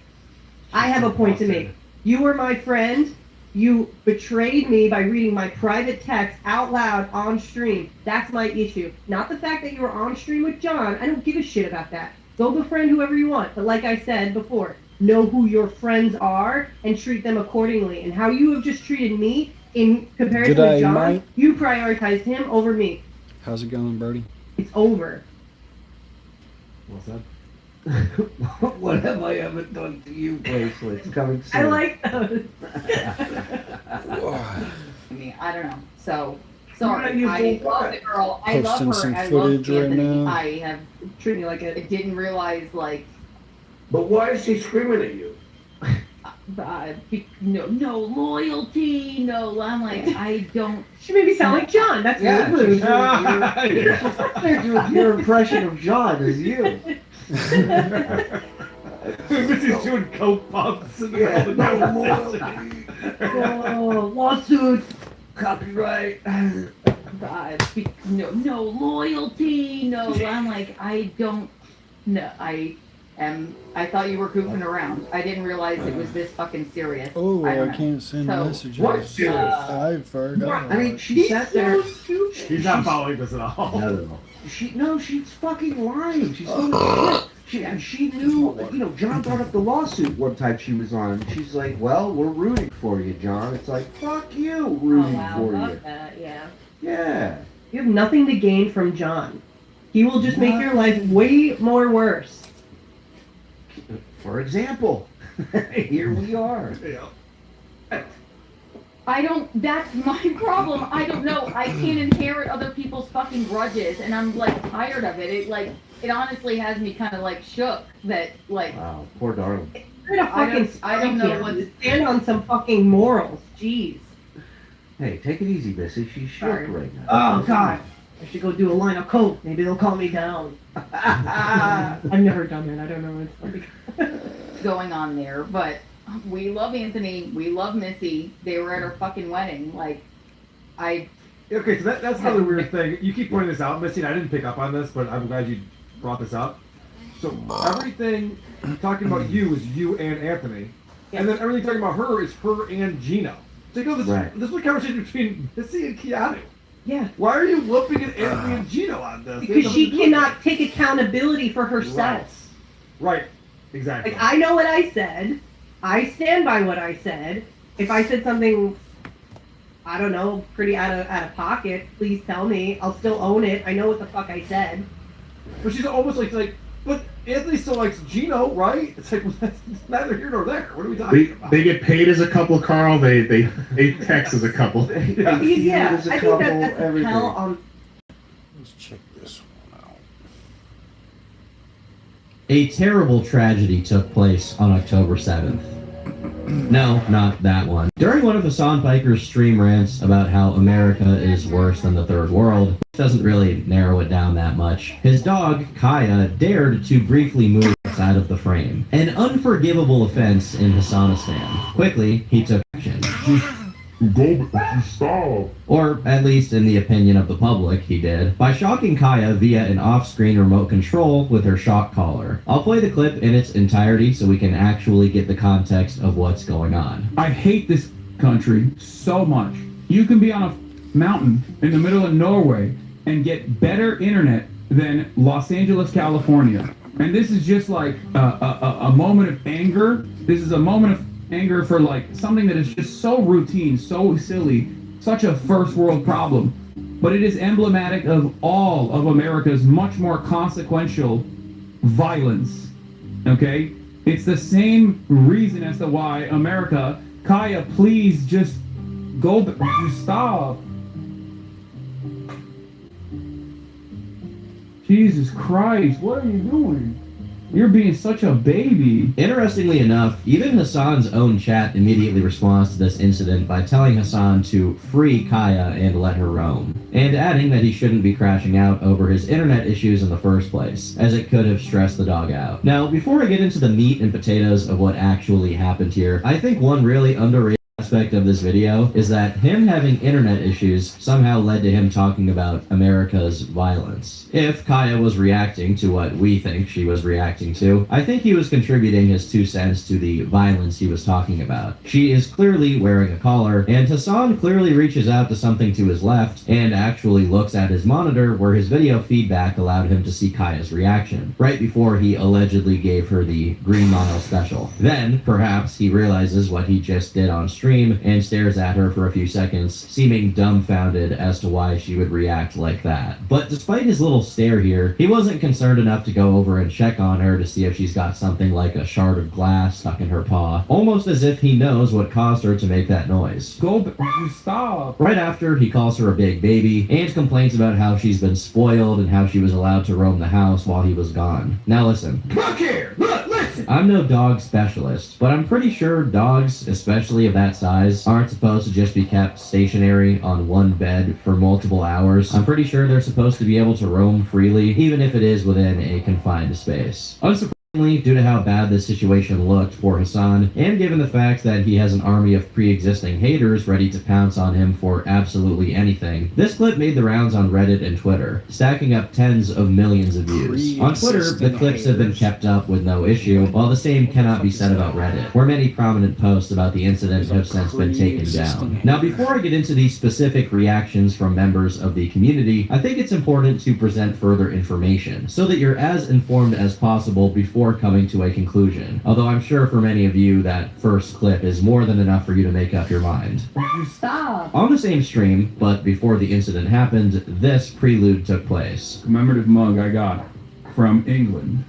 I have a point to make. You were my friend. You betrayed me by reading my private text out loud on stream. That's my issue. Not the fact that you were on stream with John. I don't give a shit about that. Go befriend whoever you want. But like I said before, know who your friends are and treat them accordingly. And how you have just treated me in comparison G'day, to John, mate. you prioritized him over me. How's it going, Brody? It's over. What's that? What have I ever done to you, bracelets? Coming soon. I like those. I mean, I don't know. So sorry. You I love the girl. I love Posting her. some I love footage right Anthony. now. I have Treat me like I didn't realize like But why is she screaming at you? no loyalty. No, I'm like I don't. She made me sound like John. That's Yeah, really rude. your impression of John is you. Missy's doing coke pumps in the Yeah, middle of the no conversation. Oh, lawsuit. Copyright. No loyalty. No, I'm like I don't. No, I thought you were goofing around. I didn't realize it was this fucking serious. Oh, I I don't know. can't send So, messages. What's serious? I forgot. I mean, she sat there. He's not following this at all. No. She's fucking lying. She's full of shit. She knew, John brought up the lawsuit one time she was on. And she's like, well, we're rooting for you, John. It's like, fuck you, rooting for you. That, yeah. Yeah. You have nothing to gain from John. He will just make your life way more worse. For example, here we are. Yeah. That's my problem. I don't know. I can't inherit other people's fucking grudges, and I'm like tired of it. It honestly has me kind of like shook that like. Wow, poor darling. You're a fucking I don't know what. Stand on some fucking morals. Jeez. Hey, take it easy, Missy. She's shook Sorry. right now. Oh God. I should go do a line of coke. Maybe they'll calm me down. I've never done that. I don't know what it's like. Going on there, but we love Anthony. We love Missy. They were at her fucking wedding. Like, Okay, so that's another weird thing. You keep pointing this out, Missy, and I didn't pick up on this, but I'm glad you brought this up. So everything talking about you is you and Anthony, and then everything talking about her is her and Gino. So this is a conversation between Missy and Keanu. Yeah. Why are you whooping at Anthony and Gino on this? Because she cannot take accountability for herself. Right. Exactly. Like, I know what I said. I stand by what I said. If I said something, I don't know, pretty out of pocket, please tell me. I'll still own it. I know what the fuck I said. But she's almost like, but Anthony still likes Gino, right? It's like, well, that's neither here nor there. What are we talking about? They get paid as a couple, Carl. They text as a couple. Yeah, I think that's a hell on. Let's check this one out. A terrible tragedy took place on October 7th. No, not that one. During one of Hassan Piker's stream rants about how America is worse than the third world, doesn't really narrow it down that much, his dog, Kaya, dared to briefly move outside of the frame. An unforgivable offense in Hassanistan. Quickly, he took action. Stop. Or, at least in the opinion of the public, he did, by shocking Kaya via an off-screen remote control with her shock collar. I'll play the clip in its entirety so we can actually get the context of what's going on. I hate this country so much. You can be on a mountain in the middle of Norway and get better internet than Los Angeles, California. And this is just like a moment of anger. This is a moment of anger for like something that is just so routine, so silly, such a first world problem. But it is emblematic of all of America's much more consequential violence. Okay? It's the same reason as to why America, Kaya, please just go, stop. Jesus Christ, what are you doing? You're being such a baby. Interestingly enough, even Hassan's own chat immediately responds to this incident by telling Hassan to free Kaya and let her roam, and adding that he shouldn't be crashing out over his internet issues in the first place, as it could have stressed the dog out. Now, before I get into the meat and potatoes of what actually happened here, I think one really underrated aspect of this video is that him having internet issues somehow led to him talking about America's violence. If Kaya was reacting to what we think she was reacting to, I think he was contributing his 2 cents to the violence he was talking about. She is clearly wearing a collar, and Hassan clearly reaches out to something to his left and actually looks at his monitor where his video feedback allowed him to see Kaya's reaction, right before he allegedly gave her the Green Mile special. Then, perhaps, he realizes what he just did on stream and stares at her for a few seconds, seeming dumbfounded as to why she would react like that. But despite his little stare here, he wasn't concerned enough to go over and check on her to see if she's got something like a shard of glass stuck in her paw, almost as if he knows what caused her to make that noise. Stop. Right after, he calls her a big baby and complains about how she's been spoiled and how she was allowed to roam the house while he was gone. Now listen. Look here! Look, listen! I'm no dog specialist, but I'm pretty sure dogs, especially of that size, aren't supposed to just be kept stationary on one bed for multiple hours. I'm pretty sure they're supposed to be able to roam freely, even if it is within a confined space. Unsurprisingly, due to how bad this situation looked for Hassan, and given the fact that he has an army of pre-existing haters ready to pounce on him for absolutely anything, this clip made the rounds on Reddit and Twitter, stacking up tens of millions of views. On Twitter, the clips have been kept up with no issue, while the same cannot be said about Reddit, where many prominent posts about the incident have since been taken down. Now, before I get into the specific reactions from members of the community, I think it's important to present further information, so that you're as informed as possible before coming to a conclusion. Although I'm sure for many of you that first clip is more than enough for you to make up your mind. Stop. On the same stream, but before the incident happened, this prelude took place. Commemorative mug I got from England.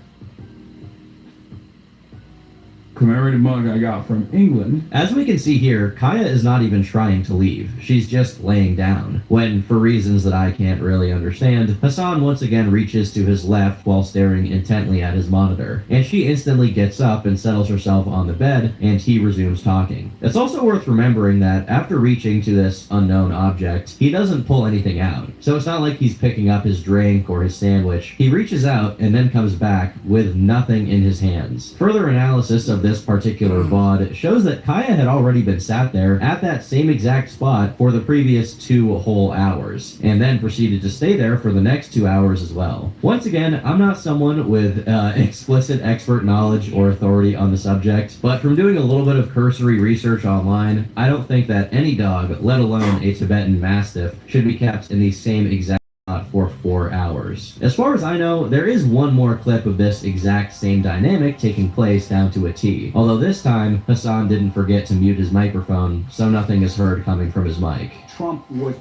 Commemorative mug I got from England. As we can see here, Kaya is not even trying to leave. She's just laying down. When, for reasons that I can't really understand, Hassan once again reaches to his left while staring intently at his monitor, and she instantly gets up and settles herself on the bed, and he resumes talking. It's also worth remembering that after reaching to this unknown object, he doesn't pull anything out. So it's not like he's picking up his drink or his sandwich. He reaches out and then comes back with nothing in his hands. Further analysis of this particular VOD shows that Kaya had already been sat there at that same exact spot for the previous 2 whole hours, and then proceeded to stay there for the next 2 hours as well. Once again, I'm not someone with explicit expert knowledge or authority on the subject, but from doing a little bit of cursory research online, I don't think that any dog, let alone a Tibetan Mastiff, should be kept in the same exact for 4 hours. As far as I know, there is one more clip of this exact same dynamic taking place down to a T. Although this time, Hassan didn't forget to mute his microphone, so nothing is heard coming from his mic. Trump was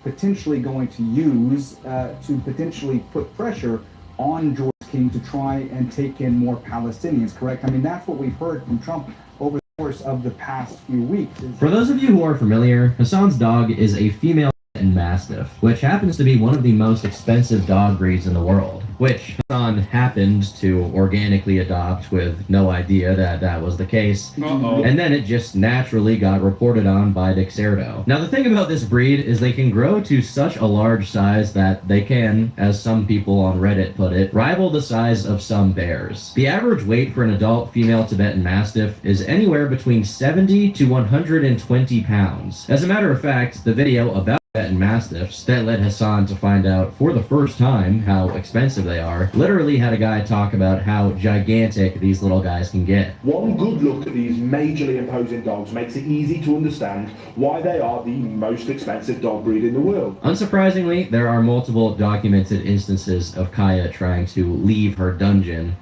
potentially going to use to potentially put pressure on George King to try and take in more Palestinians, correct? I mean, that's what we've heard from Trump over the course of the past few weeks. For those of you who are familiar, Hassan's dog is a female Mastiff, which happens to be one of the most expensive dog breeds in the world. which Hassan happened to organically adopt with no idea that that was the case. Uh-oh. And then it just naturally got reported on by Dexerto. Now the thing about this breed is they can grow to such a large size that they can, as some people on Reddit put it, rival the size of some bears. The average weight for an adult female Tibetan Mastiff is anywhere between 70 to 120 pounds. As a matter of fact, the video about Tibetan Mastiffs that led Hassan to find out for the first time how expensive they are literally had a guy talk about how gigantic these little guys can get. One good look at these majorly imposing dogs makes it easy to understand why they are the most expensive dog breed in the world. Unsurprisingly, there are multiple documented instances of Kaya trying to leave her dungeon.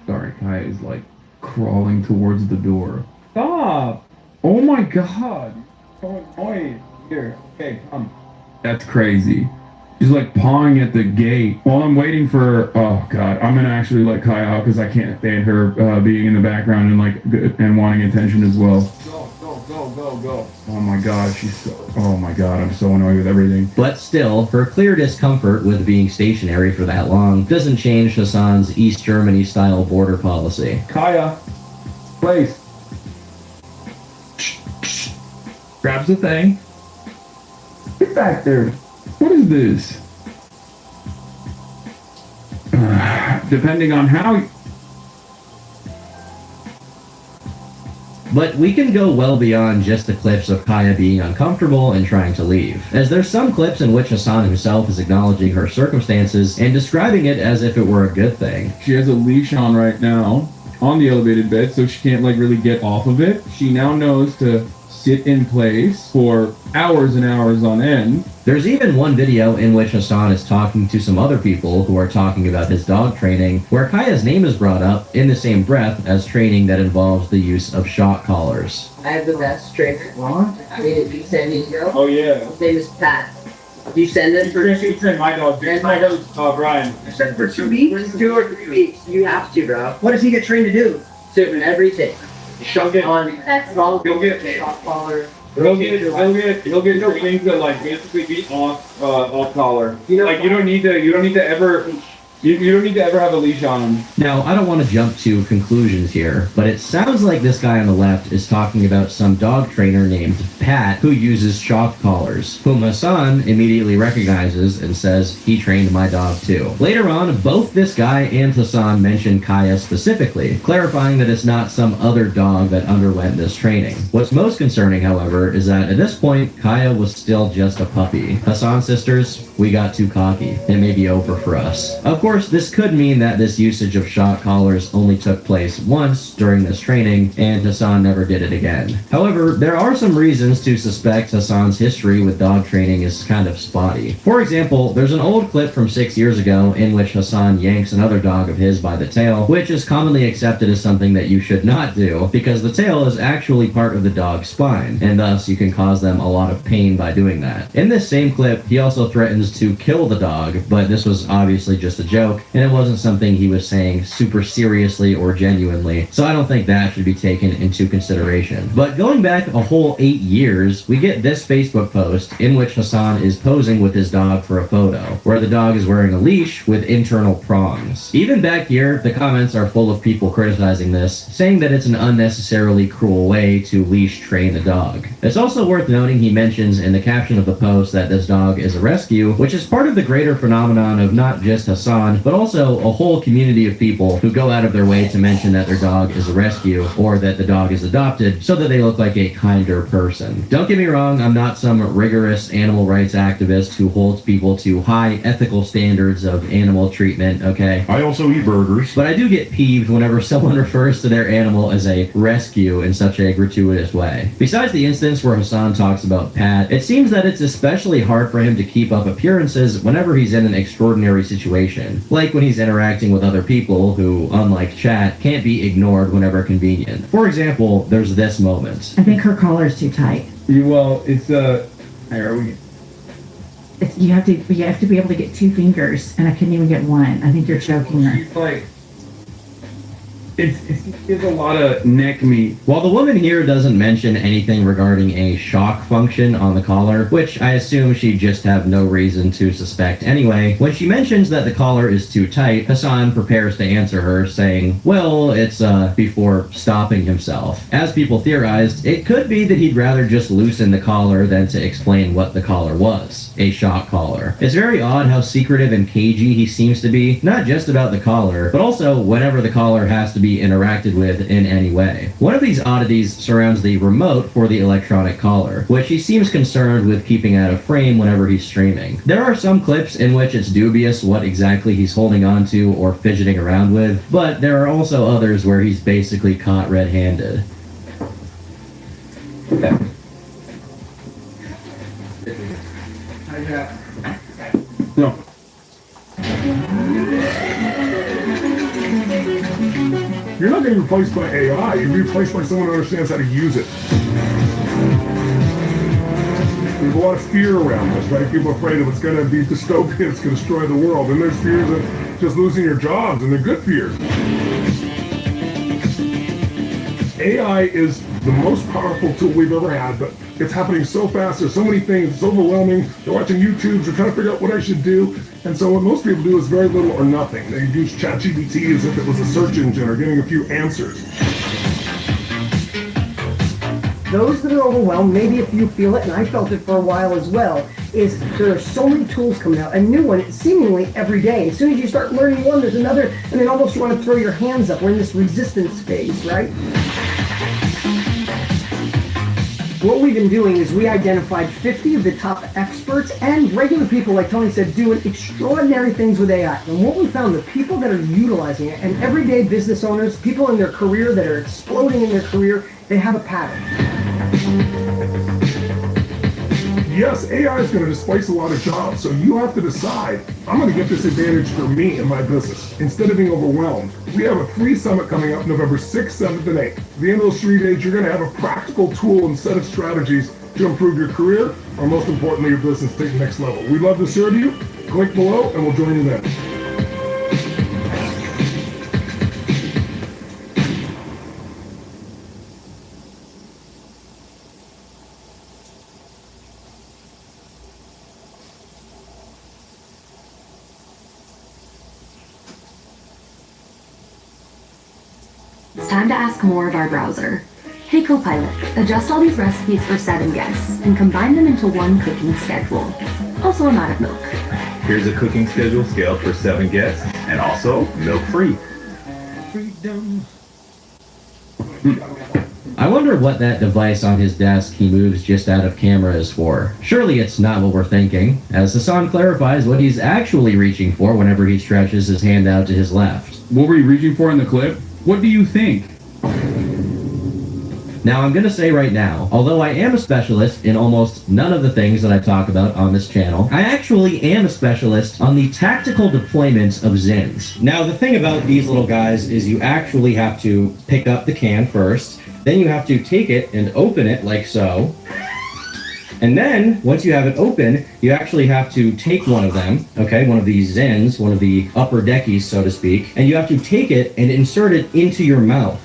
Sorry, Kaya is like crawling towards the door. Stop! Oh my god! So annoying. Here, okay, come. That's crazy. She's like pawing at the gate while I'm waiting for. Oh god, I'm gonna actually let Kaya out because I can't stand her being in the background and like and wanting attention as well. Go. Oh my god, she's so. Oh my god, I'm so annoyed with everything. But still, her clear discomfort with being stationary for that long doesn't change Hassan's East Germany style border policy. Kaya, place. Grabs the thing. Get back there. What is this? Depending on how... But we can go well beyond just the clips of Kaya being uncomfortable and trying to leave, as there's some clips in which Hassan himself is acknowledging her circumstances and describing it as if it were a good thing. She has a leash on right now, on the elevated bed, so she can't like really get off of it. She now knows to sit in place for hours and hours on end. There's even one video in which Hassan is talking to some other people who are talking about his dog training, where Kaya's name is brought up in the same breath as training that involves the use of shock collars. I have the best trainer. I mean, if you send me to go. Oh yeah. His name is Pat. You send him for 2 weeks? My dog. My dog. Brian. You send for 2 weeks? 2 or 3 weeks. You have to, bro. What does he get trained to do? Sit in everything. He'll get shock collar. He'll get training to like basically be off collar. Like you don't need to ever have a leash on him. Now, I don't want to jump to conclusions here, but it sounds like this guy on the left is talking about some dog trainer named Pat who uses shock collars, whom Hassan immediately recognizes and says he trained my dog too. Later on, both this guy and Hassan mention Kaya specifically, clarifying that it's not some other dog that underwent this training. What's most concerning, however, is that at this point, Kaya was still just a puppy. Hassan sisters, we got too cocky. It may be over for us. Of course, this could mean that this usage of shock collars only took place once during this training, and Hassan never did it again. However, there are some reasons to suspect Hassan's history with dog training is kind of spotty. For example, there's an old clip from 6 years ago in which Hassan yanks another dog of his by the tail, which is commonly accepted as something that you should not do, because the tail is actually part of the dog's spine, and thus you can cause them a lot of pain by doing that. In this same clip, he also threatens to kill the dog, but this was obviously just a joke, and it wasn't something he was saying super seriously or genuinely, so I don't think that should be taken into consideration. But going back a whole 8 years, we get this Facebook post in which Hassan is posing with his dog for a photo, where the dog is wearing a leash with internal prongs. Even back here, the comments are full of people criticizing this, saying that it's an unnecessarily cruel way to leash train a dog. It's also worth noting he mentions in the caption of the post that this dog is a rescue, which is part of the greater phenomenon of not just Hassan, but also a whole community of people who go out of their way to mention that their dog is a rescue or that the dog is adopted so that they look like a kinder person. Don't get me wrong, I'm not some rigorous animal rights activist who holds people to high ethical standards of animal treatment, okay? I also eat burgers. But I do get peeved whenever someone refers to their animal as a rescue in such a gratuitous way. Besides the instance where Hassan talks about Pat, it seems that it's especially hard for him to keep up appearances whenever he's in an extraordinary situation, like when he's interacting with other people who, unlike Chat, can't be ignored whenever convenient. For example, there's this moment. I think her collar's too tight. It's here we. You have to be able to get 2 fingers, and I couldn't even get one. I think you're choking her. She's like, It's a lot of neck meat. While the woman here doesn't mention anything regarding a shock function on the collar, which I assume she'd just have no reason to suspect anyway, when she mentions that the collar is too tight, Hassan prepares to answer her, saying, well, it's before stopping himself. As people theorized, it could be that he'd rather just loosen the collar than to explain what the collar was, a shock collar. It's very odd how secretive and cagey he seems to be, not just about the collar, but also whenever the collar has to be interacted with in any way. One of these oddities surrounds the remote for the electronic collar, which he seems concerned with keeping out of frame whenever he's streaming. There are some clips in which it's dubious what exactly he's holding onto or fidgeting around with, but there are also others where he's basically caught red-handed. No. You're not getting replaced by AI. You're being replaced by someone who understands how to use it. There's a lot of fear around this, right? People are afraid of it's going to be dystopian, it's going to destroy the world. And there's fears of just losing your jobs, and they're good fears. AI is the most powerful tool we've ever had, but it's happening so fast. There's so many things. It's overwhelming. They're watching YouTubes. They're trying to figure out what I should do. And so what most people do is very little or nothing. They use ChatGPT as if it was a search engine or getting a few answers. Those that are overwhelmed, maybe if you feel it, and I felt it for a while as well, is there are so many tools coming out, a new one seemingly every day. As soon as you start learning one, there's another, and then almost you want to throw your hands up. We're in this resistance phase, right? What we've been doing is we identified 50 of the top experts and regular people, like Tony said, doing extraordinary things with AI. And what we found, the people that are utilizing it, and everyday business owners, people in their career that are exploding in their career, they have a pattern. Yes, AI is going to displace a lot of jobs, so you have to decide, I'm going to get this advantage for me and my business, instead of being overwhelmed. We have a free summit coming up November 6th, 7th, and 8th. At the end of those 3 days, you're going to have a practical tool and set of strategies to improve your career, or most importantly, your business to the next level. We'd love to serve you. Click below, and we'll join you then. It's time to ask more of our browser. Hey Copilot, adjust all these recipes for 7 guests and combine them into one cooking schedule. Also, I'm out of milk. Here's a cooking schedule scaled for 7 guests and also milk-free. Freedom. I wonder what that device on his desk he moves just out of camera is for. Surely it's not what we're thinking, as Hassan clarifies what he's actually reaching for whenever he stretches his hand out to his left. What were you reaching for in the clip? What do you think? Now, I'm going to say right now, although I am a specialist in almost none of the things that I talk about on this channel, I actually am a specialist on the tactical deployments of Zins. Now, the thing about these little guys is you actually have to pick up the can first, then you have to take it and open it like so. And then, once you have it open, you actually have to take one of them, okay, one of these Zins, one of the upper deckies, so to speak, and you have to take it and insert it into your mouth.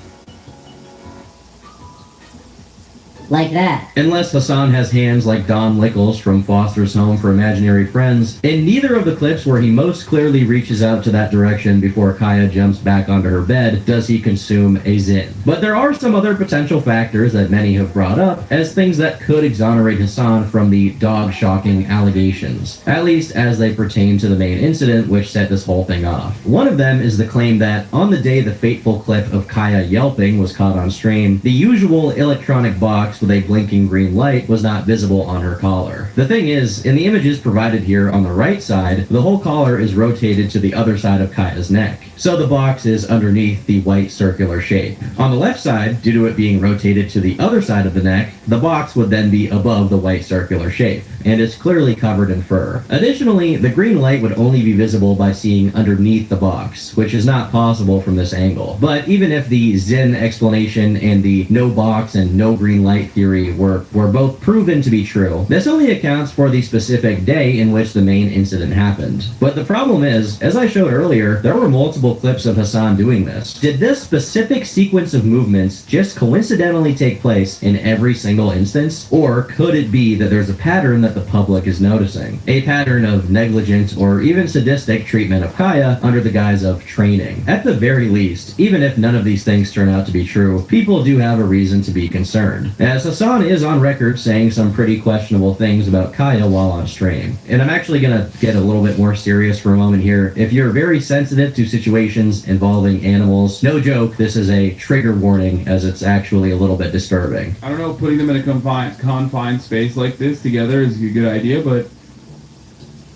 Like that. Unless Hassan has hands like Don Lickles from Foster's Home for Imaginary Friends, in neither of the clips where he most clearly reaches out to that direction before Kaya jumps back onto her bed does he consume a Zin. But there are some other potential factors that many have brought up as things that could exonerate Hassan from the dog-shocking allegations, at least as they pertain to the main incident which set this whole thing off. One of them is the claim that on the day the fateful clip of Kaya yelping was caught on stream, the usual electronic box with a blinking green light was not visible on her collar. The thing is, in the images provided here on the right side, the whole collar is rotated to the other side of Kaya's neck, so the box is underneath the white circular shape. On the left side, due to it being rotated to the other side of the neck, the box would then be above the white circular shape, and it's clearly covered in fur. Additionally, the green light would only be visible by seeing underneath the box, which is not possible from this angle. But even if the Zin explanation and the no box and no green light flight theory were both proven to be true. This only accounts for the specific day in which the main incident happened. But the problem is, as I showed earlier, there were multiple clips of Hassan doing this. Did this specific sequence of movements just coincidentally take place in every single instance? Or could it be that there's a pattern that the public is noticing? A pattern of negligent or even sadistic treatment of Kaya under the guise of training. At the very least, even if none of these things turn out to be true, people do have a reason to be concerned, as Hassan is on record saying some pretty questionable things about Kaya while on stream. And I'm actually gonna get a little bit more serious for a moment here. If you're very sensitive to situations involving animals, no joke, this is a trigger warning, as it's actually a little bit disturbing. I don't know, putting them in a confined space like this together is a good idea, but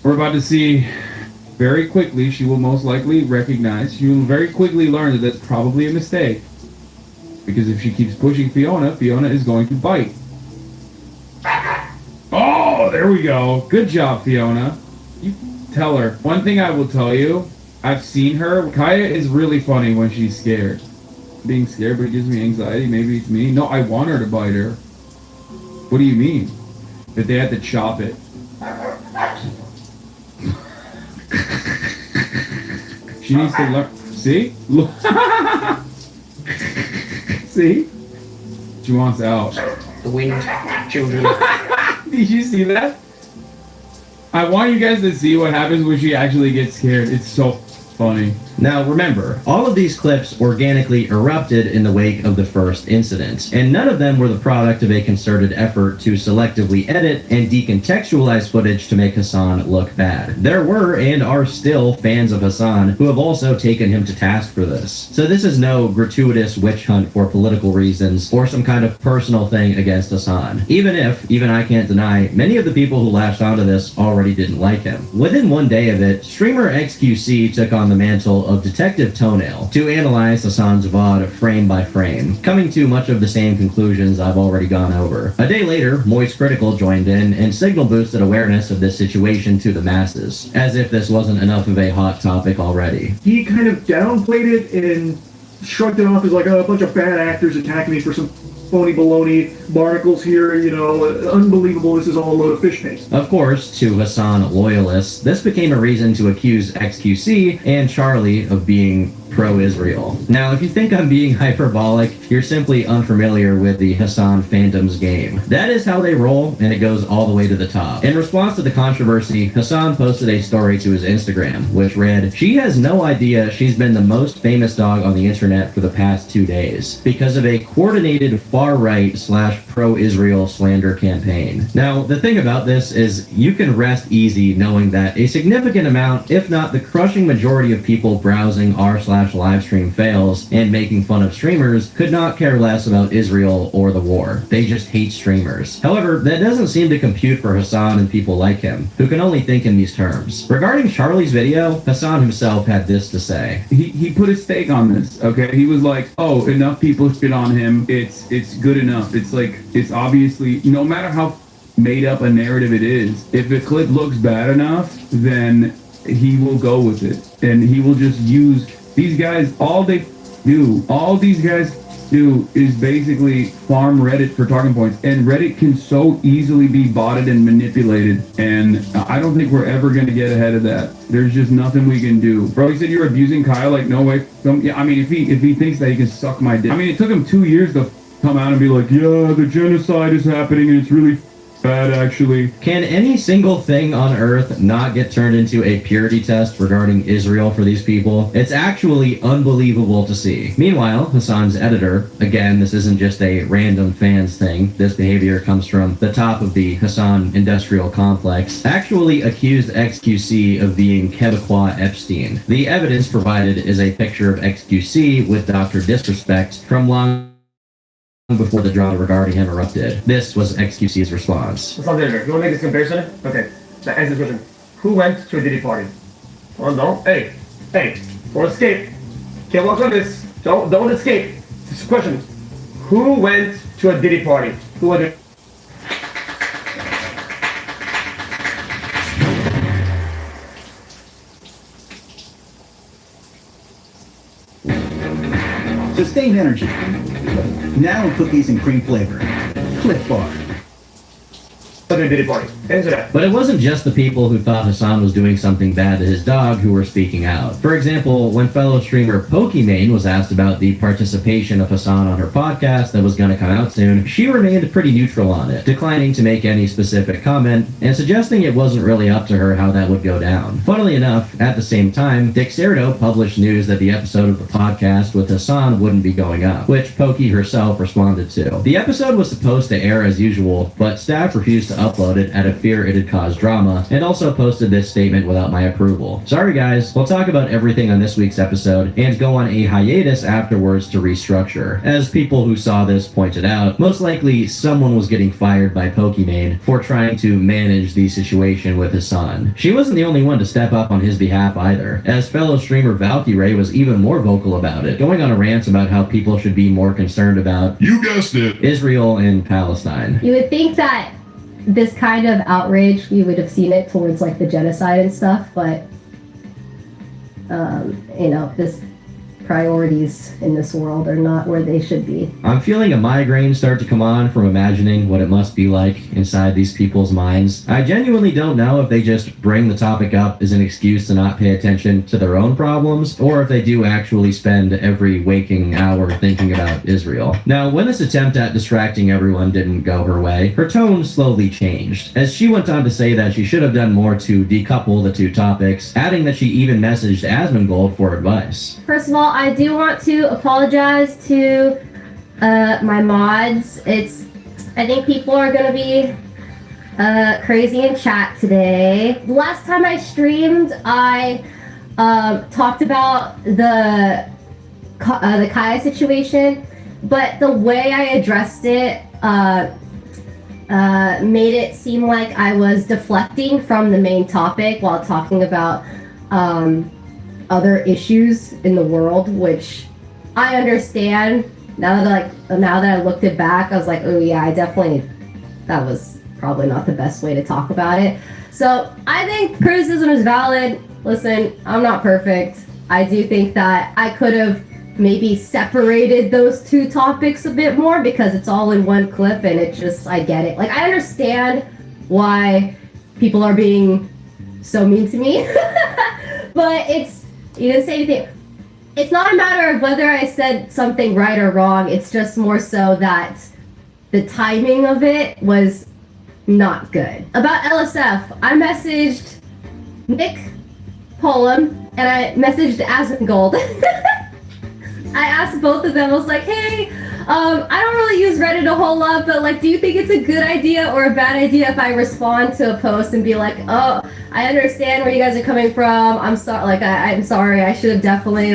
we're about to see very quickly, she will most likely recognize, she will very quickly learn that that's probably a mistake. Because if she keeps pushing Fiona, Fiona is going to bite. Oh, there we go. Good job, Fiona. You tell her. One thing I will tell you, I've seen her. Kaya is really funny when she's scared. Being scared, but it gives me anxiety. Maybe it's me. No, I want her to bite her. What do you mean? That they had to chop it. She needs to learn. See? Look. See? She wants out. The wind, children. Did you see that? I want you guys to see what happens when she actually gets scared. It's so funny. Now remember, all of these clips organically erupted in the wake of the first incident, and none of them were the product of a concerted effort to selectively edit and decontextualize footage to make Hassan look bad. There were and are still fans of Hassan who have also taken him to task for this. So this is no gratuitous witch hunt for political reasons or some kind of personal thing against Hassan. Even if, even I can't deny, many of the people who latched onto this already didn't like him. Within one day of it, streamer XQC took on the mantle of Detective Toenail to analyze Hassan's VOD frame by frame, coming to much of the same conclusions I've already gone over. A day later, Moist Critical joined in and signal boosted awareness of this situation to the masses, as if this wasn't enough of a hot topic already. He kind of downplayed it and shrugged it off as like, oh, a bunch of bad actors attacking me for some phony baloney, barnacles here, you know, unbelievable, this is all a load of fish paste. Of course, to Hassan loyalists, this became a reason to accuse XQC and Charlie of being pro-Israel. Now, if you think I'm being hyperbolic, you're simply unfamiliar with the Hassan fandom's game. That is how they roll, and it goes all the way to the top. In response to the controversy, Hassan posted a story to his Instagram, which read, "She has no idea she's been the most famous dog on the internet for the past 2 days because of a coordinated far-right / pro-Israel slander campaign." Now, the thing about this is you can rest easy knowing that a significant amount, if not the crushing majority of people browsing r/livestream fails and making fun of streamers could not care less about Israel or the war. They just hate streamers. However, that doesn't seem to compute for Hassan and people like him, who can only think in these terms. Regarding Charlie's video, Hassan himself had this to say. He put his stake on this, okay? He was like, oh, enough people shit on him. It's good enough. It's like, it's obviously, no matter how made up a narrative it is, if the clip looks bad enough, then he will go with it. And he will just use these guys. All these guys do is basically farm Reddit for talking points, and Reddit can so easily be botted and manipulated, and I don't think we're ever going to get ahead of that. There's just nothing we can do. Bro, he said you're abusing Kyle, like, no way. Yeah, I mean, if he thinks that he can suck my dick. I mean, it took him 2 years to come out and be like, yeah, the genocide is happening and it's really bad, actually. Can any single thing on Earth not get turned into a purity test regarding Israel for these people? It's actually unbelievable to see. Meanwhile, Hassan's editor, again, this isn't just a random fans thing, this behavior comes from the top of the Hassan industrial complex, actually accused XQC of being Quebecois Epstein. The evidence provided is a picture of XQC with Dr. Disrespect from long before the drama regarding him erupted. This was XQC's response. Let's not do it. You want to make this comparison? Okay. Now answer this question. Who went to a Diddy party? Oh no. Hey. Don't escape. Can't walk on this. Don't escape. It's a question. Who went to a Diddy party? Who went to... Sustained energy. Now in cookies and cream flavor. Clip Bar. But it wasn't just the people who thought Hassan was doing something bad to his dog who were speaking out. For example, when fellow streamer Pokimane was asked about the participation of Hassan on her podcast that was going to come out soon, she remained pretty neutral on it, declining to make any specific comment and suggesting it wasn't really up to her how that would go down. Funnily enough, at the same time, Dexerto published news that the episode of the podcast with Hassan wouldn't be going up, which Pokey herself responded to. The episode was supposed to air as usual, but staff refused to upload it out of fear it'd cause drama, and also posted this statement without my approval. Sorry guys, we'll talk about everything on this week's episode and go on a hiatus afterwards to restructure. As people who saw this pointed out, most likely someone was getting fired by Pokimane for trying to manage the situation with Hassan. She wasn't the only one to step up on his behalf either, as fellow streamer Valkyrae was even more vocal about it, going on a rant about how people should be more concerned about, you guessed it, Israel and Palestine. You would think that this kind of outrage, we would have seen it towards like the genocide and stuff, but this priorities in this world are not where they should be. I'm feeling a migraine start to come on from imagining what it must be like inside these people's minds. I genuinely don't know if they just bring the topic up as an excuse to not pay attention to their own problems, or if they do actually spend every waking hour thinking about Israel. Now, when this attempt at distracting everyone didn't go her way, her tone slowly changed, as she went on to say that she should have done more to decouple the two topics, adding that she even messaged Asmongold for advice. First of all, I do want to apologize to my mods. I think people are gonna be crazy in chat today. The last time I streamed, I talked about the Kaya situation, but the way I addressed it made it seem like I was deflecting from the main topic while talking about other issues in the world, which I understand. Now that I looked it back, I was like, oh yeah, that was probably not the best way to talk about it. So I think criticism is valid. Listen, I'm not perfect. I do think that I could have maybe separated those two topics a bit more, because it's all in one clip and I get it. Like, I understand why people are being so mean to me, but you didn't say anything. It's not a matter of whether I said something right or wrong. It's just more so that the timing of it was not good. About LSF, I messaged Nick Polam and I messaged Asmongold. I asked both of them, I was like, hey, I don't really use Reddit a whole lot, but like, do you think it's a good idea or a bad idea if I respond to a post and be like, oh, I understand where you guys are coming from. I'm sorry. Like, I'm sorry. I should have definitely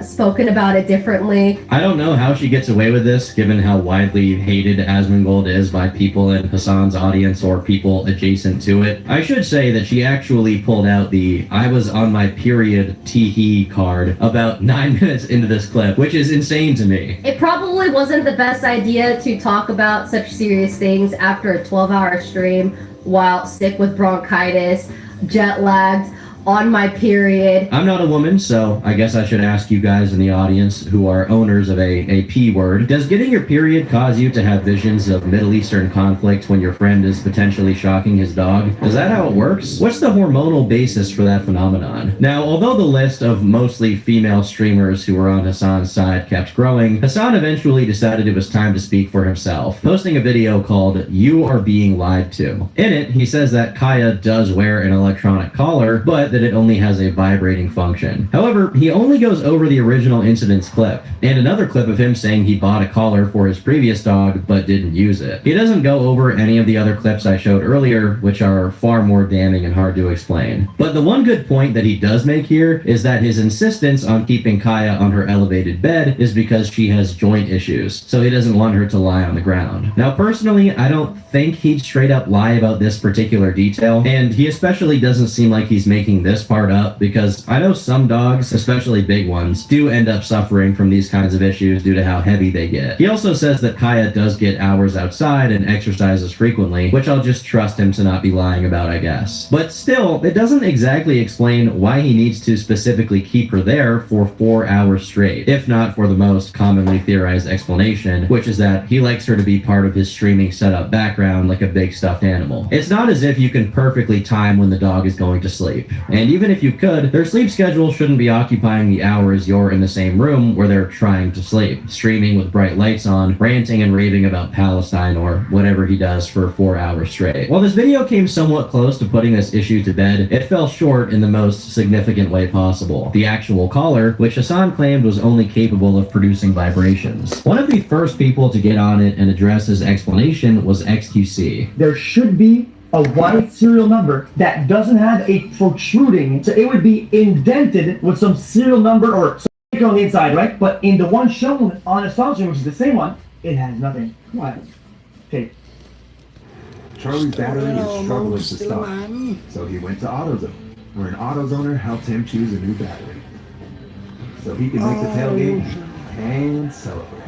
spoken about it differently. I don't know how she gets away with this, given how widely hated Asmongold is by people in Hassan's audience or people adjacent to it. I should say that she actually pulled out the "I was on my period tee-hee" card about 9 minutes into this clip, which is insane to me. It probably wasn't the best idea to talk about such serious things after a 12-hour stream while sick with bronchitis, jet lagged, on my period. I'm not a woman, so I guess I should ask you guys in the audience who are owners of a P word. Does getting your period cause you to have visions of Middle Eastern conflict when your friend is potentially shocking his dog? Is that how it works? What's the hormonal basis for that phenomenon? Now, although the list of mostly female streamers who were on Hassan's side kept growing, Hassan eventually decided it was time to speak for himself, posting a video called "You Are Being Lied To." In it, he says that Kaya does wear an electronic collar, but that it only has a vibrating function. However, he only goes over the original incident's clip, and another clip of him saying he bought a collar for his previous dog but didn't use it. He doesn't go over any of the other clips I showed earlier, which are far more damning and hard to explain. But the one good point that he does make here is that his insistence on keeping Kaya on her elevated bed is because she has joint issues, so he doesn't want her to lie on the ground. Now, personally, I don't think he'd straight up lie about this particular detail, and he especially doesn't seem like he's making bringing this part up because I know some dogs, especially big ones, do end up suffering from these kinds of issues due to how heavy they get. He also says that Kaya does get hours outside and exercises frequently, which I'll just trust him to not be lying about, I guess. But still, it doesn't exactly explain why he needs to specifically keep her there for 4 hours straight, if not for the most commonly theorized explanation, which is that he likes her to be part of his streaming setup background like a big stuffed animal. It's not as if you can perfectly time when the dog is going to sleep. And even if you could, their sleep schedule shouldn't be occupying the hours you're in the same room where they're trying to sleep, streaming with bright lights on, ranting and raving about Palestine or whatever he does for 4 hours straight. While this video came somewhat close to putting this issue to bed, it fell short in the most significant way possible. The actual collar, which Hassan claimed was only capable of producing vibrations. One of the first people to get on it and address his explanation was XQC. There should be a white serial number that doesn't have a protruding, so it would be indented with some serial number or something on the inside, right? But in the one shown on Astonishing, which is the same one, it has nothing. What? Okay. Charlie's battery is struggling to stop, so he went to AutoZone, where an AutoZoner helped him choose a new battery, so he could make the tailgate and celebrate.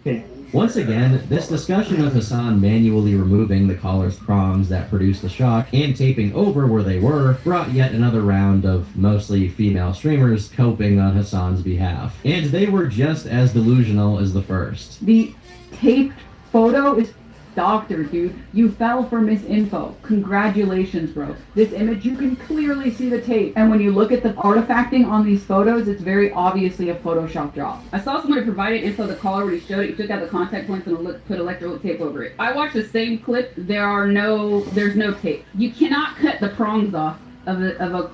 Okay. Once again, this discussion of Hassan manually removing the collar's prongs that produced the shock and taping over where they were brought yet another round of mostly female streamers coping on Hassan's behalf. And they were just as delusional as the first. The taped photo is doctor, dude. You fell for misinfo. Congratulations, bro. This image, you can clearly see the tape. And when you look at the artifacting on these photos, it's very obviously a Photoshop job. I saw somebody provided info the collar when he showed it. He took out the contact points and put electrical tape over it. I watched the same clip. There's no tape. You cannot cut the prongs off of a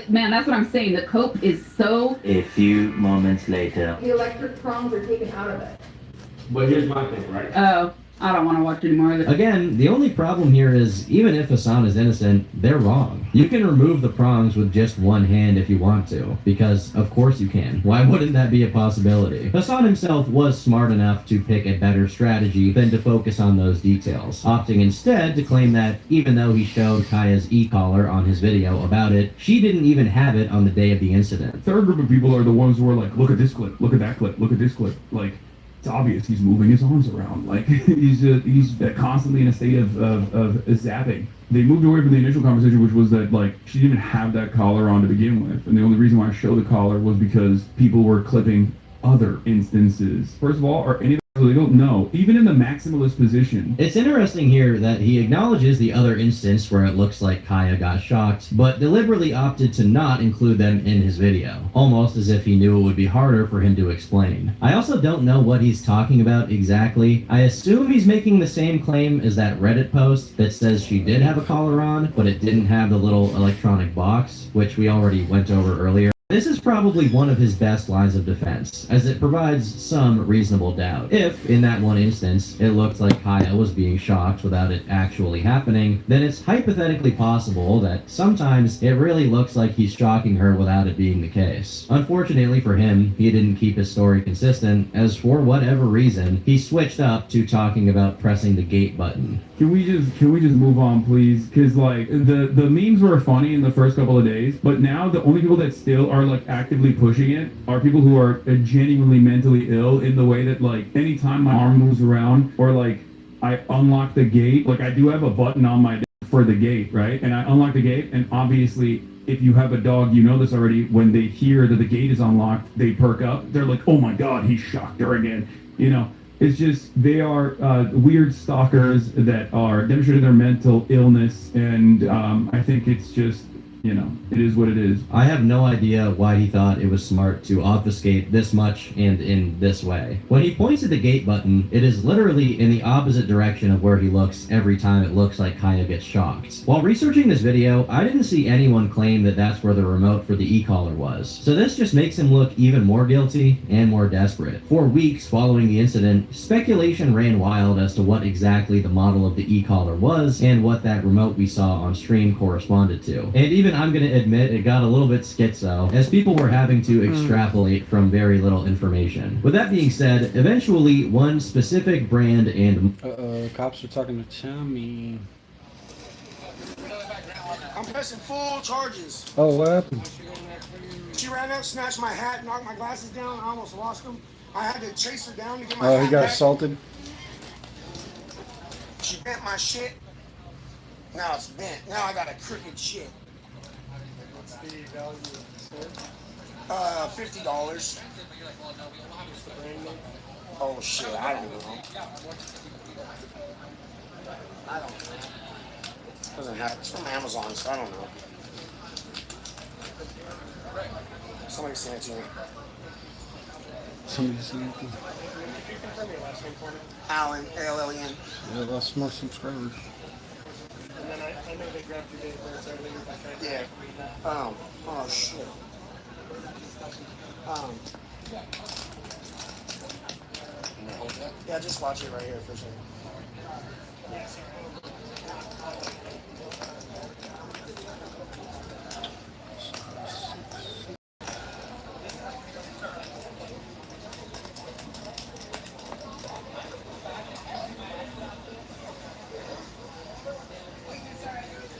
man, that's what I'm saying. The cope is so... A few moments later. The electric prongs are taken out of it. But here's my thing, right? Oh. I don't want to watch anymore of it. Again, the only problem here is, even if Hassan is innocent, they're wrong. You can remove the prongs with just one hand if you want to, because of course you can. Why wouldn't that be a possibility? Hassan himself was smart enough to pick a better strategy than to focus on those details, opting instead to claim that even though he showed Kaya's e-collar on his video about it, she didn't even have it on the day of the incident. Third group of people are the ones who are like, look at this clip, look at that clip, look at this clip, like, it's obvious he's moving his arms around. Like, he's constantly in a state of zapping. They moved away from the initial conversation, which was that, like, she didn't even have that collar on to begin with. And the only reason why I showed the collar was because people were clipping other instances. First of all, are any of those illegal? No. Even in the maximalist position. It's interesting here that he acknowledges the other instance where it looks like Kaya got shocked, but deliberately opted to not include them in his video, almost as if he knew it would be harder for him to explain. I also don't know what he's talking about exactly. I assume he's making the same claim as that Reddit post that says she did have a collar on, but it didn't have the little electronic box, which we already went over earlier. This is probably one of his best lines of defense, as it provides some reasonable doubt. If, in that one instance, it looked like Kaya was being shocked without it actually happening, then it's hypothetically possible that sometimes it really looks like he's shocking her without it being the case. Unfortunately for him, he didn't keep his story consistent, as for whatever reason, he switched up to talking about pressing the gate button. Can we just move on, please? Because, like, the memes were funny in the first couple of days, but now the only people that still are, like, actively pushing it are people who are genuinely mentally ill, in the way that, like, anytime my arm moves around or, like, I unlock the gate, like, I do have a button on my for the gate, right? And I unlock the gate, and obviously, if you have a dog, you know this already, when they hear that the gate is unlocked, they perk up. They're like, oh my god, he shocked her again, you know? It's just, they are weird stalkers that are demonstrating their mental illness, and I think it's just, you know, it is what it is. I have no idea why he thought it was smart to obfuscate this much and in this way. When he points at the gate button, it is literally in the opposite direction of where he looks every time it looks like Kaya gets shocked. While researching this video, I didn't see anyone claim that that's where the remote for the e-collar was. So this just makes him look even more guilty and more desperate. For weeks following the incident, speculation ran wild as to what exactly the model of the e-collar was and what that remote we saw on stream corresponded to. And even I'm gonna admit it got a little bit schizo, as people were having to extrapolate from very little information. With that being said, eventually one specific brand and... cops are talking to Tommy. I'm pressing full charges. Oh, what happened? She ran up, snatched my hat, knocked my glasses down. I almost lost them. I had to chase her down to get my Oh, hat he got back. assaulted? She bent my shit. Now it's bent. Now I got a crooked shit. What's the value of the sword? $50. Oh shit, I don't know. I don't know. Doesn't have. It's from Amazon, so I don't know. Somebody sent it to me. Somebody sent it. Allen, A-L-L-E-N. Yeah, lost more subscribers. And then I know they grabbed your date of birth, so I think if I tried to oh shit. Yeah, just watch it right here for sure.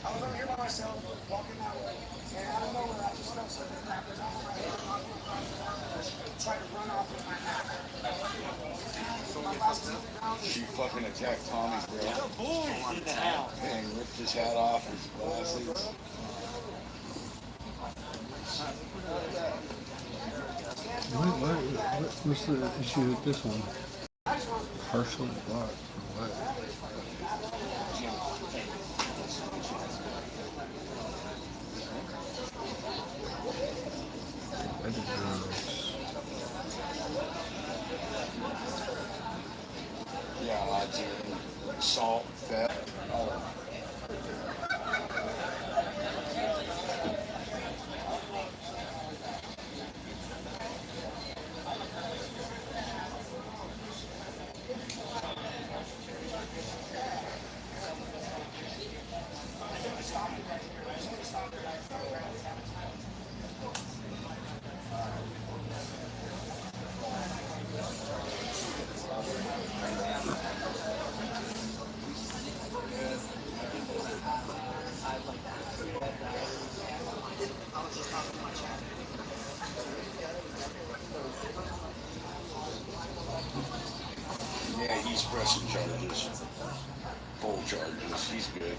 I was over here by myself, walking that way, and out of nowhere I just felt something wrapped around my head. Tried to run off with my hat. She fucking attacked Tommy, bro. The bully in the house. And ripped his hat off, his glasses. What's the issue with this one? Partially blocked. What? Yeah, dude. Salt, fat, all of it. Yeah, he's pressing charges. Full charges. He's good.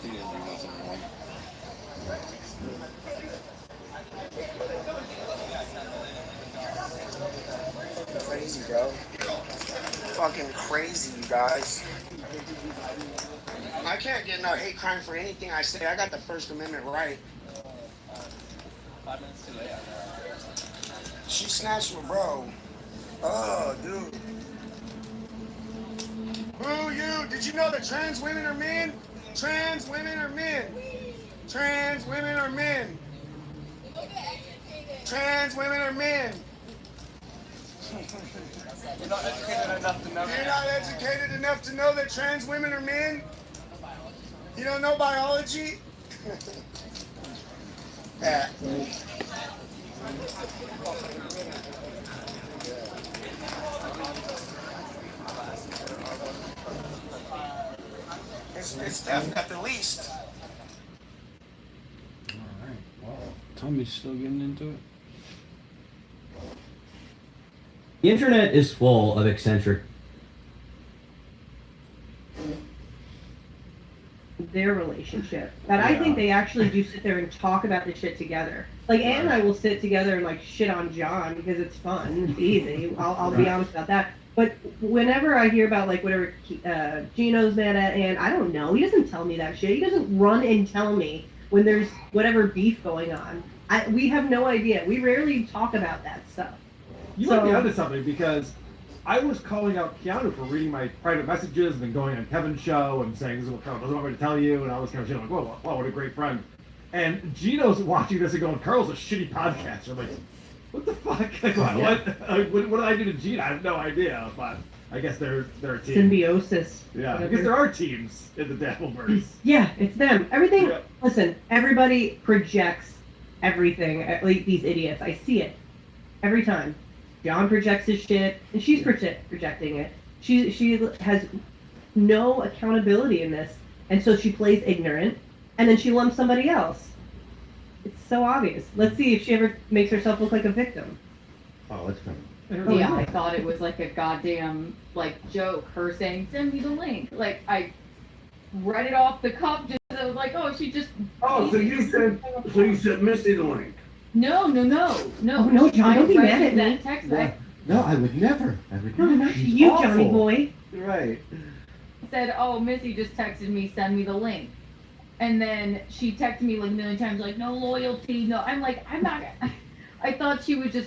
He didn't do nothing wrong. Crazy, bro. Fucking crazy, you guys. I can't get no hate crime for anything I say. I got the First Amendment right. 5 minutes too late. She snatched my bro. Oh, dude. Boo you! Did you know that trans women are men? Trans women are men. Trans women are men. Trans women are men. You're not educated enough to know You're not educated enough to know that trans women are men? You don't know biology? Yeah. It's definitely at the least. Alright, wow. Tommy's still getting into it. The internet is full of eccentric. Their relationship. But I think they actually do sit there and talk about this shit together. Like Ann and I will sit together and like shit on John because it's fun. It's easy. I'll be honest about that. But whenever I hear about like whatever Gino's mad at Ann, I don't know. He doesn't tell me that shit. He doesn't run and tell me when there's whatever beef going on. We have no idea. We rarely talk about that stuff. You might be onto something because I was calling out Keanu for reading my private messages and then going on Kevin's show and saying, this is what Carl doesn't want me to tell you, and all this kind of shit. I'm like, whoa, what a great friend. And Gino's watching this and going, Carl's a shitty podcaster. I'm like, what the fuck? Like, what did I do to Gino? I have no idea, but I guess they're a team. Symbiosis. Yeah, I guess there are teams in the Dabbleverse. Yeah, it's them. Everything. Yeah. Listen, everybody projects everything. Like these idiots. I see it every time. John projects his shit, and she's projecting it. She has no accountability in this, and so she plays ignorant. and then she lumps somebody else. It's so obvious. Let's see if she ever makes herself look like a victim. Oh, it's coming. Yeah, I thought it was like a goddamn like joke. Her saying, "Send me the link." Like I read it off the cuff. Just I was like, "Oh, she just." Oh, so you sent Missy the link? No. Oh no, John, don't be I mad read at me. that text. Yeah. No, I would never. No, not you, Johnny boy. Right. I said, "Oh, Missy just texted me. Send me the link." And then she texted me like a million times, like, "No loyalty, no." I'm like, I'm not. I thought she was just